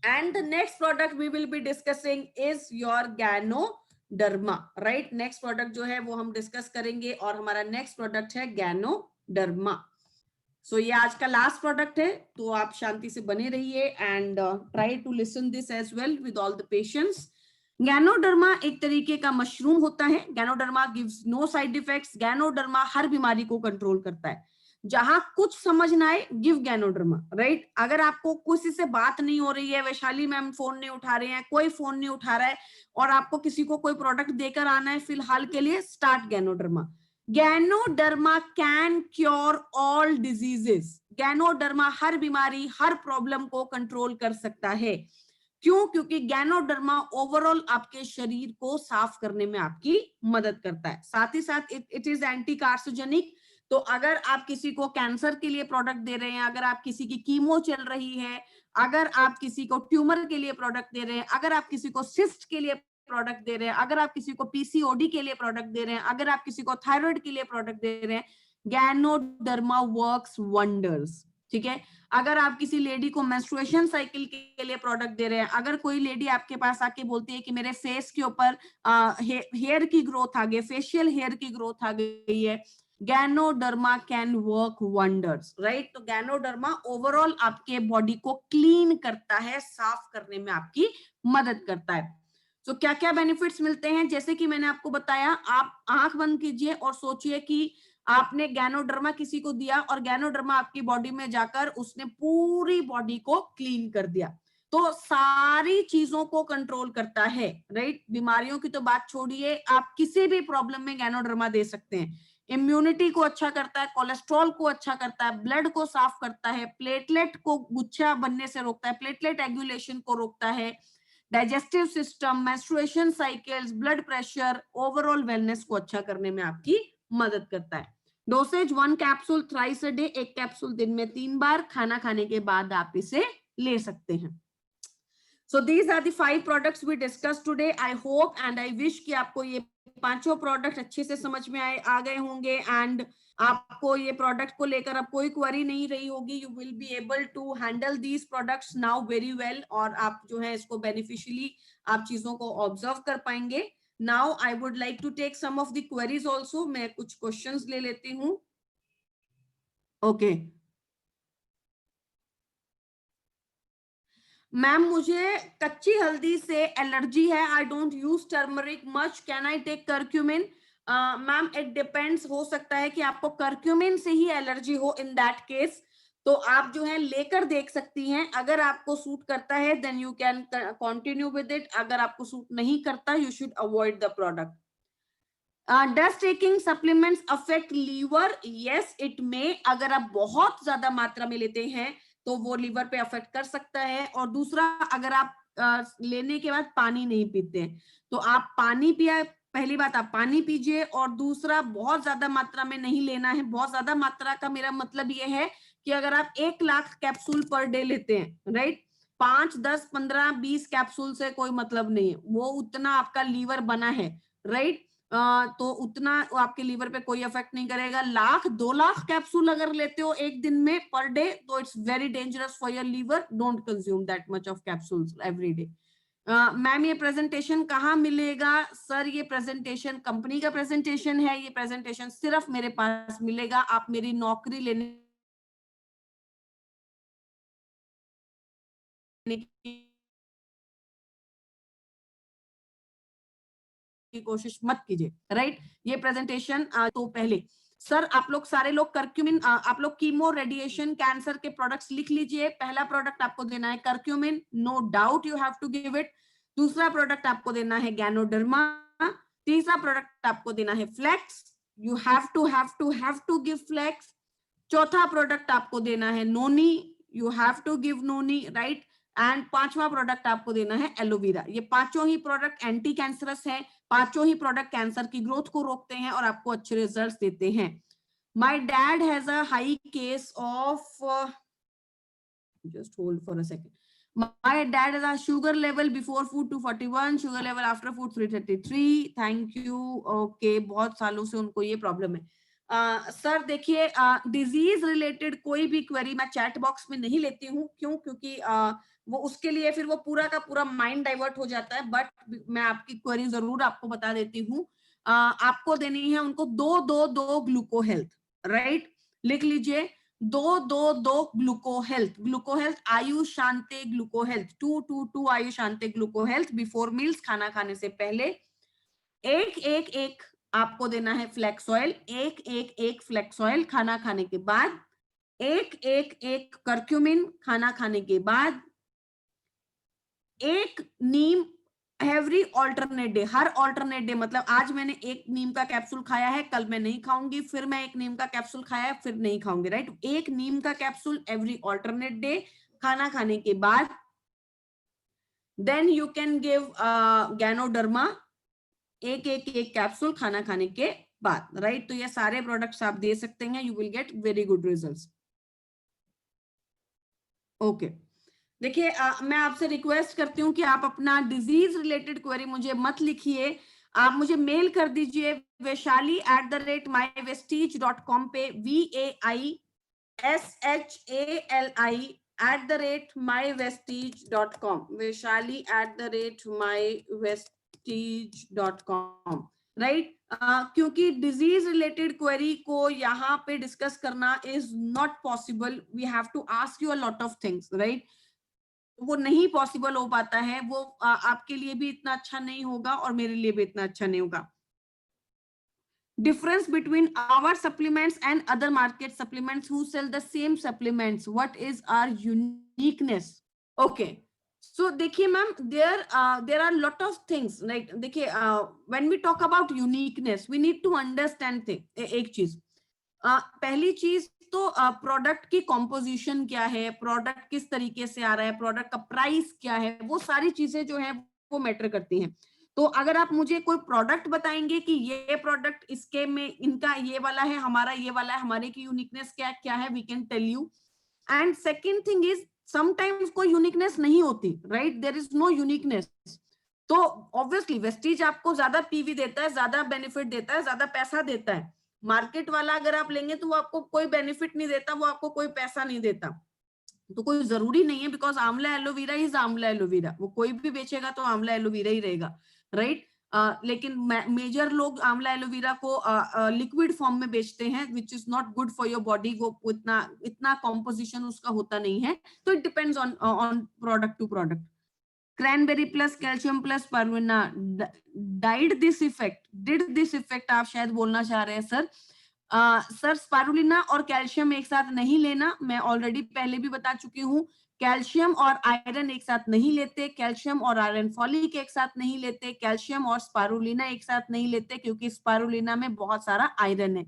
[SPEAKER 3] And the next product we will be discussing is your ganoderma, right? Next product जो है वो हम डिस्कस करेंगे और हमारा नेक्स्ट प्रोडक्ट है गैनोडर्मा. सो ये आज का लास्ट प्रोडक्ट है, तो आप शांति से बने रहिए and try to listen this as well with all the patience. Ganoderma एक तरीके का मशरूम होता है. Ganoderma gives no side effects. Ganoderma हर बीमारी को कंट्रोल करता है. जहां कुछ समझ ना आए, गिव गैनोडर्मा, राइट? अगर आपको किसी से बात नहीं हो रही है, वैशाली मैम फोन नहीं उठा रहे हैं, कोई फोन नहीं उठा रहा है, और आपको किसी को कोई प्रोडक्ट देकर आना है फिलहाल के लिए, start ganoderma. Ganoderma can cure all diseases. Ganoderma हर बीमारी, हर प्रॉब्लम को कंट्रोल कर सकता है. क्यों? क्योंकि गैनोडर्मा ओवरऑल आपके शरीर को साफ करने में आपकी मदद करता है. साथ ही साथ इट इज एंटी कार्सिनोजेनिक. तो अगर आप किसी को कैंसर के लिए प्रोडक्ट दे रहे हैं, अगर आप किसी की कीमो चल रही है, अगर आप किसी को ट्यूमर के लिए प्रोडक्ट दे रहे हैं, अगर आप किसी को सिस्ट के लिए प्रोडक्ट दे रहे हैं, अगर आप किसी को पीसीओडी के लिए प्रोडक्ट दे रहे हैं, अगर आप किसी को थायराइड के लिए प्रोडक्ट दे रहे हैं, गैनोडर्मा वर्क्स वंडर्स. ठीक है? अगर आप किसी लेडी को मेंस्ट्रुएशन साइकिल के लिए प्रोडक्ट दे रहे हैं, अगर कोई लेडी आपके पास आके बोलती है कि मेरे फेस के ऊपर हेयर की ग्रोथ आ गई, फेशियल हेयर की ग्रोथ आ गई है, ganoderma can work wonders, right? तो गैनोडर्मा ओवरऑल आपके बॉडी को क्लीन करता है, साफ करने में आपकी मदद करता है. तो क्या क्या बेनिफिट्स मिलते हैं, जैसे कि मैंने आपको बताया, आप आंख बंद कीजिए और सोचिए कि आपने गैनोडर्मा किसी को दिया और गैनोडर्मा आपकी बॉडी में जाकर उसने पूरी बॉडी को क्लीन कर दिया. तो सारी चीजों को कंट्रोल करता है, राइट? बीमारियों की तो बात छोड़िए, आप किसी भी प्रॉब्लम में गैनोडर्मा दे सकते हैं. इम्यूनिटी को अच्छा करता है, कोलेस्ट्रॉल को अच्छा करता है, ब्लड को साफ करता है, प्लेटलेट को गुच्छा बनने से रोकता है, प्लेटलेट एग्यूलेशन को रोकता है, digestive system, menstruation cycles, blood pressure, overall wellness को अच्छा करने में आपकी मदद करता है. Dosage 1 capsule thrice a day, 1 capsule दिन में 3 बार, खाना खाने के बाद आप इसे ले सकते हैं. So these are the 5 products we discussed today. I hope and I wish कि आपको ये पांचों प्रोडक्ट अच्छे से समझ में आ गए होंगे एंड आपको ये प्रोडक्ट को लेकर अब कोई क्वेरी नहीं रही होगी. You will be able to handle these products now very well, और आप जो है इसको बेनिफिशियली आप चीजों को ऑब्जर्व कर पाएंगे. Now I would like to take some of the queries also. मैं कुछ क्वेश्चंस ले लेती हूँ. ओके मैम, मुझे कच्ची हल्दी से एलर्जी है. I don't use turmeric much. Can I take curcumin? Ma'am, it depends. हो सकता है कि आपको करक्यूमिन से ही एलर्जी हो. इन दैट केस तो आप जो है लेकर देख सकती हैं, अगर आपको सूट करता है then you can continue with it, अगर आपको सूट नहीं करता you should avoid the product. Does taking supplements affect liver? Yes, it may. अगर आप बहुत ज्यादा मात्रा में लेते हैं तो वो लीवर पे अफेक्ट कर सकता है. और दूसरा, अगर आप लेने के बाद पानी नहीं पीते हैं तो आप पानी पिया, पहली बात आप पानी पीजिए, और दूसरा बहुत ज्यादा मात्रा में नहीं लेना है. बहुत ज्यादा मात्रा का मेरा मतलब ये है कि अगर आप 1 लाख कैप्सूल पर डे लेते हैं, राइट, 5, 10, 15, 20 कैप्सूल से कोई मतलब नहीं है, वो उतना आपका लीवर बना है, राइट. तो उतना आपके लीवर पे कोई इफेक्ट नहीं करेगा. 1,00,000 2 लाख कैप्सूल अगर लेते हो एक दिन में पर डे तो it's very dangerous for your liver. Don't consume that much of capsules every day. Ma'am ये प्रेजेंटेशन कहाँ मिलेगा? सर ये प्रेजेंटेशन कंपनी का प्रेजेंटेशन है, ये प्रेजेंटेशन सिर्फ मेरे पास मिलेगा. आप मेरी नौकरी लेने की कोशिश मत कीजिए, राइट. ये प्रेजेंटेशन तो पहले सर आप लोग सारे लोग कर्क्यूमिन, आप लोग कीमो, रेडिएशन, कैंसर के प्रोडक्ट्स लिख लीजिए. पहला प्रोडक्ट आपको देना है curcumin, no doubt you have to give it. दूसरा प्रोडक्ट आपको देना है गैनोडर्मा. तीसरा प्रोडक्ट आपको देना है flex, you have to give flex. चौथा प्रोडक्ट आपको देना है noni, you have to give noni, right. And पांचवा प्रोडक्ट आपको देना है एलोवेरा. ये पांचों ही प्रोडक्ट एंटी कैंसरस है, पांचों ही प्रोडक्ट कैंसर की ग्रोथ को रोकते हैं और आपको अच्छे रिजल्ट्स देते हैं. My dad has a high case of, just hold for a second. My dad has a sugar level before food 241, sugar level after food 333. Thank you. Okay, बहुत सालों से उनको ये प्रॉब्लम है. सर देखिए, डिजीज रिलेटेड कोई भी query मैं चैट बॉक्स में नहीं लेती हूँ. क्यों? क्योंकि वो उसके लिए फिर वो पूरा का पूरा माइंड डाइवर्ट हो जाता है. बट मैं आपकी क्वेरी जरूर आपको बता देती हूँ. आपको देनी है उनको 2-2-2 ग्लूको हेल्थ, राइट. लिख लीजिए 2-2-2 gluco health. Gluco health Ayush Shanti gluco health, 2-2-2 Ayush Shanti gluco health before meals, खाना खाने से पहले. 1-1-1 आपको देना है फ्लेक्स ऑयल, 1-1-1 फ्लेक्स ऑयल खाना खाने के बाद. 1-1-1 कर्क्यूमिन खाना खाने के बाद. 1 नीम एवरी ऑल्टरनेट डे. हर ऑल्टरनेट डे मतलब आज मैंने 1 नीम का कैप्सूल खाया है, कल मैं नहीं खाऊंगी, फिर मैं 1 नीम का कैप्सूल खाया है, फिर नहीं खाऊंगी, राइट. 1 नीम का कैप्सूल एवरी ऑल्टरनेट डे खाना खाने के बाद. Then you can give ganoderma, 1-1-1 capsule खाना खाने के बाद, राइट. तो ये सारे प्रोडक्ट्स आप दे सकते हैं, you will get very good results. Okay, देखिए मैं आपसे रिक्वेस्ट करती हूँ कि आप अपना डिजीज रिलेटेड क्वेरी मुझे मत लिखिए, आप मुझे मेल कर दीजिए vaishali@mywestige.com पे, vaishali@mywestige.com, vaishali@mywestige.com, राइट. क्योंकि डिजीज रिलेटेड क्वेरी को यहाँ पे डिस्कस करना is not possible. We have to ask you a lot of things, right. वो नहीं पॉसिबल हो पाता है, वो आपके लिए भी इतना अच्छा नहीं होगा और मेरे लिए भी इतना अच्छा नहीं होगा. Difference between our supplements and other market supplements who sell the same supplements, what is our uniqueness? Okay, so देखिए ma'am, there are lot of things, like देखिए when we talk about uniqueness we need to understand एक चीज. पहली चीज तो product की composition क्या है, प्रोडक्ट किस तरीके से आ रहा है, प्रोडक्ट का प्राइस क्या है, वो सारी चीजें जो है वो मैटर करती हैं. तो अगर आप मुझे कोई प्रोडक्ट बताएंगे कि ये प्रोडक्ट इसके में इनका ये वाला है, हमारा ये वाला है, हमारे की यूनिकनेस क्या क्या है, we can tell you. And second thing is sometimes कोई यूनिकनेस नहीं होती, right. There is no uniqueness. तो ऑब्वियसली वेस्टीज आपको ज्यादा पीवी देता है, ज्यादा बेनिफिट देता है, ज्यादा पैसा देता है. मार्केट वाला अगर आप लेंगे तो वो आपको कोई बेनिफिट नहीं देता, वो आपको कोई पैसा नहीं देता. तो कोई जरूरी नहीं है, बिकॉज आंवला एलोवेरा इज आंवला एलोवेरा, वो कोई भी बेचेगा तो आंवला एलोवेरा ही रहेगा, राइट. लेकिन मेजर लोग आंवला एलोवेरा को लिक्विड फॉर्म में बेचते हैं, which is not good for your body. वो इतना कॉम्पोजिशन उसका होता नहीं है. तो it depends on product to product. Cranberry plus calcium plus परविना, डिड दिस इफेक्ट आप शायद बोलना चाह रहे हैं सर. सर स्पारुलिना और कैल्शियम एक साथ नहीं लेना, मैं ऑलरेडी पहले भी बता चुकी हूँ। कैल्शियम और आयरन एक साथ नहीं लेते, कैल्शियम और आयरन फॉलिक एक साथ नहीं लेते, कैल्शियम और स्पारुलिना एक साथ नहीं लेते, क्योंकि स्पारुलिना में बहुत सारा आयरन है।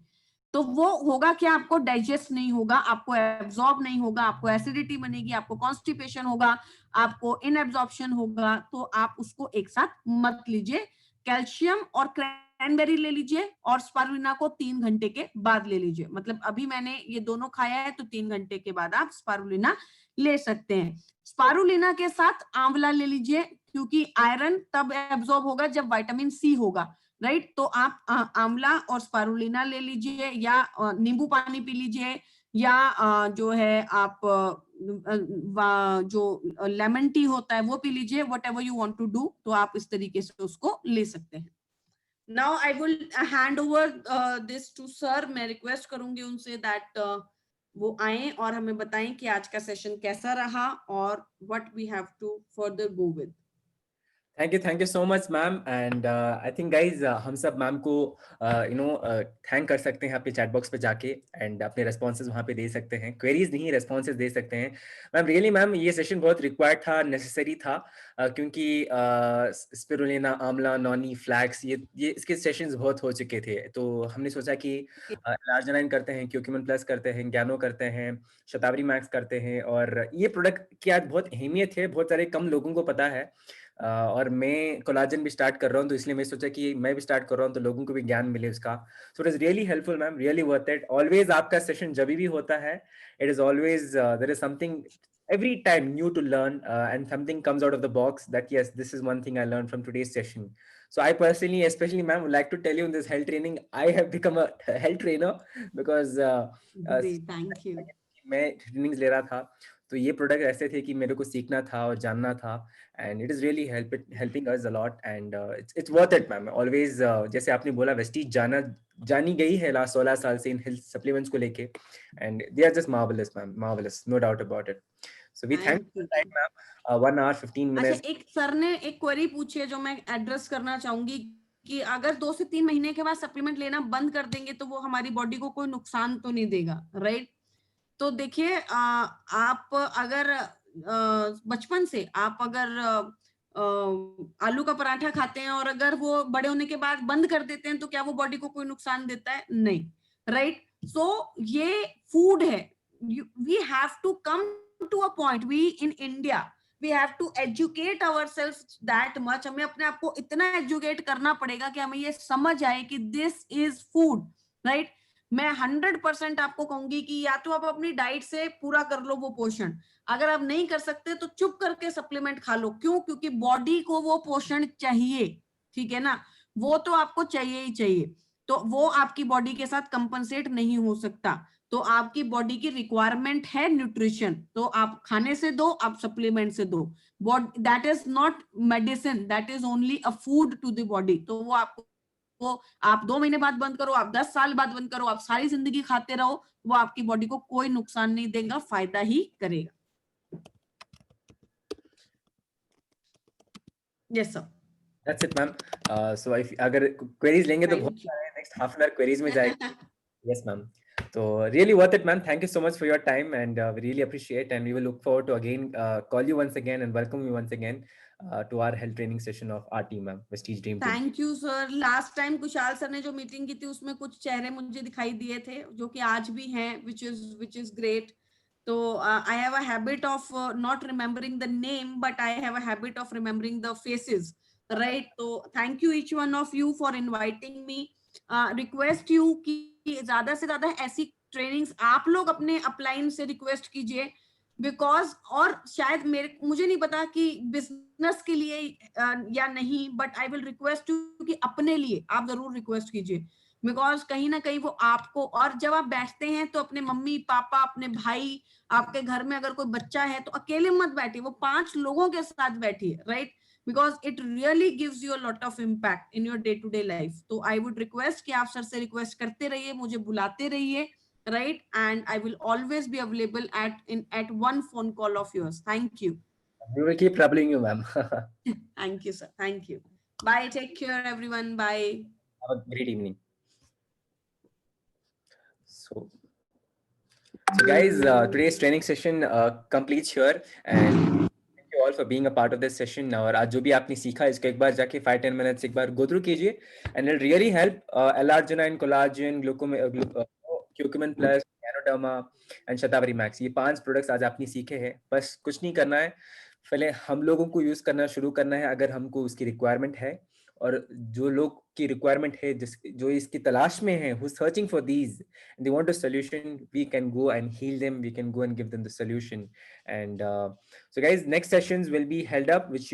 [SPEAKER 3] तो वो होगा क्या, आपको डाइजेस्ट नहीं होगा, आपको एब्जॉर्ब नहीं होगा, आपको एसिडिटी बनेगी, आपको कॉन्स्टिपेशन होगा, आपको इनएब्जॉर्प्शन होगा। तो आप उसको एक साथ मत लीजिए। कैल्शियम और क्रैनबेरी ले लीजिए और स्पारुलिना को 3 घंटे के बाद ले लीजिए। मतलब अभी मैंने ये दोनों खाया है तो 3 घंटे के बाद आप स्पारुलिना ले सकते हैं। स्पारुलिना के साथ आंवला ले लीजिए, क्योंकि आयरन तब एब्जॉर्ब होगा जब विटामिन सी होगा, राइट। तो आप आंवला और स्पारुलिना ले लीजिए, या नींबू पानी पी लीजिए, या जो है आप जो लेमन टी होता है वो पी लीजिए, whatever you want to do. तो आप इस तरीके से उसको ले सकते हैं। Now I will hand over this to sir. मैं रिक्वेस्ट करूंगी उनसे दैट वो आए और हमें बताएं कि आज का सेशन कैसा रहा और what we have to further go with.
[SPEAKER 1] Thank you so much ma'am. And I think guys हम सब मैम को थैंक कर सकते हैं अपने चैट बॉक्स पे जाके, एंड अपने रेस्पॉन्सेज वहाँ पे दे सकते हैं, क्वेरीज नहीं रेस्पॉन्सेज दे सकते हैं। मैम रियली मैम ये सेशन बहुत रिक्वायर्ड था, नेसेसरी था, क्योंकि स्पिरुलिना, आंवला, नॉनी, फ्लैक्स, ये इसके सेशंस बहुत हो चुके थे। तो हमने सोचा कि लार्जनाइन करते हैं, क्यूक्यूमिन प्लस करते हैं, ज्ञानो करते हैं, शतावरी मैक्स करते हैं, और ये प्रोडक्ट की आज बहुत अहमियत है, बहुत सारे कम लोगों को पता है। और मैं कोलाजन भी स्टार्ट कर रहा हूँ, तो इसलिए मैं सोचा कि मैं भी स्टार्ट कर रहा हूँ तो लोगों को भी ज्ञान मिले उसका। So it is really helpful ma'am, really worth it. Always आपका सेशन जब भी होता है, it is always there is something every time new to learn, and something comes out of the box that yes, this is one thing I learned from today's session. So I personally, especially ma'am, would like to tell you in this health training, I have become a health trainer because
[SPEAKER 3] Thank you.
[SPEAKER 1] मैं trainings ले रहा था, तो ये product ऐसे थे कि मेरे को सीखना था और जानना था, and it is really helping us a lot, and it's worth it ma'am. Always जैसे आपने बोला, वेस्टीज जानी गई है लास्ट 16 साल से इन हेल्थ सप्लीमेंट्स को लेके, and they are just marvellous ma'am, marvellous, no doubt about it. So we thank you ma'am. 1 hour 15 minutes।
[SPEAKER 3] अच्छा, एक सर ने एक क्वेरी पूछी है जो मैं एड्रेस करना चाहूंगी कि अगर 2 से 3 महीने के बाद सप्लीमेंट लेना बंद कर देंगे तो वो हमारी बॉडी को कोई नुकसान तो नहीं देगा, राइट? तो देखिए, आप अगर बचपन से आप अगर आलू का पराठा खाते हैं और अगर वो बड़े होने के बाद बंद कर देते हैं तो क्या वो बॉडी को कोई नुकसान देता है? नहीं, राइट? सो ये फूड है, we have to come to a point, we in India we have to educate ourselves that much. हमें अपने आप को इतना एजुकेट करना पड़ेगा कि हमें ये समझ आए कि दिस इज फूड, राइट? मैं 100% आपको कहूंगी कि या तो आप अपनी डाइट से पूरा कर लो वो पोषण, अगर आप नहीं कर सकते तो चुप करके सप्लीमेंट खा लो। क्यों? क्योंकि बॉडी को वो पोषण चाहिए, ठीक है ना? वो तो आपको चाहिए ही चाहिए, तो वो आपकी बॉडी के साथ कंपनसेट नहीं हो सकता। तो आपकी बॉडी की रिक्वायरमेंट है न्यूट्रिशन, तो आप खाने से दो, आप सप्लीमेंट से दो। That is not medicine, that is only a food to the body. तो वो आपको, वो आप 2 महीने बाद बंद करो, आप 10 साल बाद बंद करो, आप सारी जिंदगी खाते रहो, वो आपकी बॉडी को कोई नुकसान नहीं देगा, फायदा ही करेगा। Yes sir,
[SPEAKER 1] that's it ma'am. So अगर क्वेरीज लेंगे तो बहुत सारे, next half an hour queries में जाएंगे। Yes ma'am, so really worth it ma'am, thank you so much for your time, and we really appreciate, and we will look forward to again call you once again and welcome you once again to our health training session of our team ma'am, Vestige Dream Team.
[SPEAKER 3] Thank you sir. Last time Kushal sir ने जो meeting की थी उसमें कुछ चेहरे मुझे दिखाई दिए थे जो कि आज भी हैं, which is great. तो I have a habit of not remembering the name, but I have a habit of remembering the faces, right? तो thank you each one of you for inviting me. Request you कि ज्यादा से ज्यादा ऐसी trainings आप लोग अपने upline से रिक्वेस्ट कीजिए, बिकॉज, और शायद मुझे नहीं पता कि बिजनेस के लिए या नहीं, but I will request you कि अपने लिए आप जरूर रिक्वेस्ट कीजिए, बिकॉज कहीं ना कहीं वो आपको, और जब आप बैठते हैं तो अपने मम्मी पापा, अपने भाई, आपके घर में अगर कोई बच्चा है तो अकेले मत बैठिए, वो 5 लोगों के साथ बैठिए, right? Because it really gives you a lot of impact in your day to day life. तो आई वुड रिक्वेस्ट कि आप सर से रिक्वेस्ट करते रहिए, मुझे बुलाते रहिए, right? And I will always be available at one phone call of yours. Thank you.
[SPEAKER 1] We will keep troubling you ma'am.
[SPEAKER 3] Thank you sir, thank you. Bye, take care everyone, bye.
[SPEAKER 1] Have a great evening. So guys, today's training session completes here, and thank you all for being a part of this session. और आज जो भी आपने सीखा इसको एक बार जाके 5-10 minutes एक बार go through कीजिए, and it'll really help. L-arginine, collagen, curcumin plus, Ganoderma and Shatavari Max, ये 5 products आज आपने सीखे हैं. बस कुछ नहीं करना है, पहले हम लोगों को यूज करना शुरू करना है अगर हमको उसकी रिक्वायरमेंट है, और जो लोग की रिक्वायरमेंट है, जो इसकी तलाश में है, who's searching for these and they want a solution, we can go and heal them, we can go and give them the solution. And so guys, next sessions will be held up, which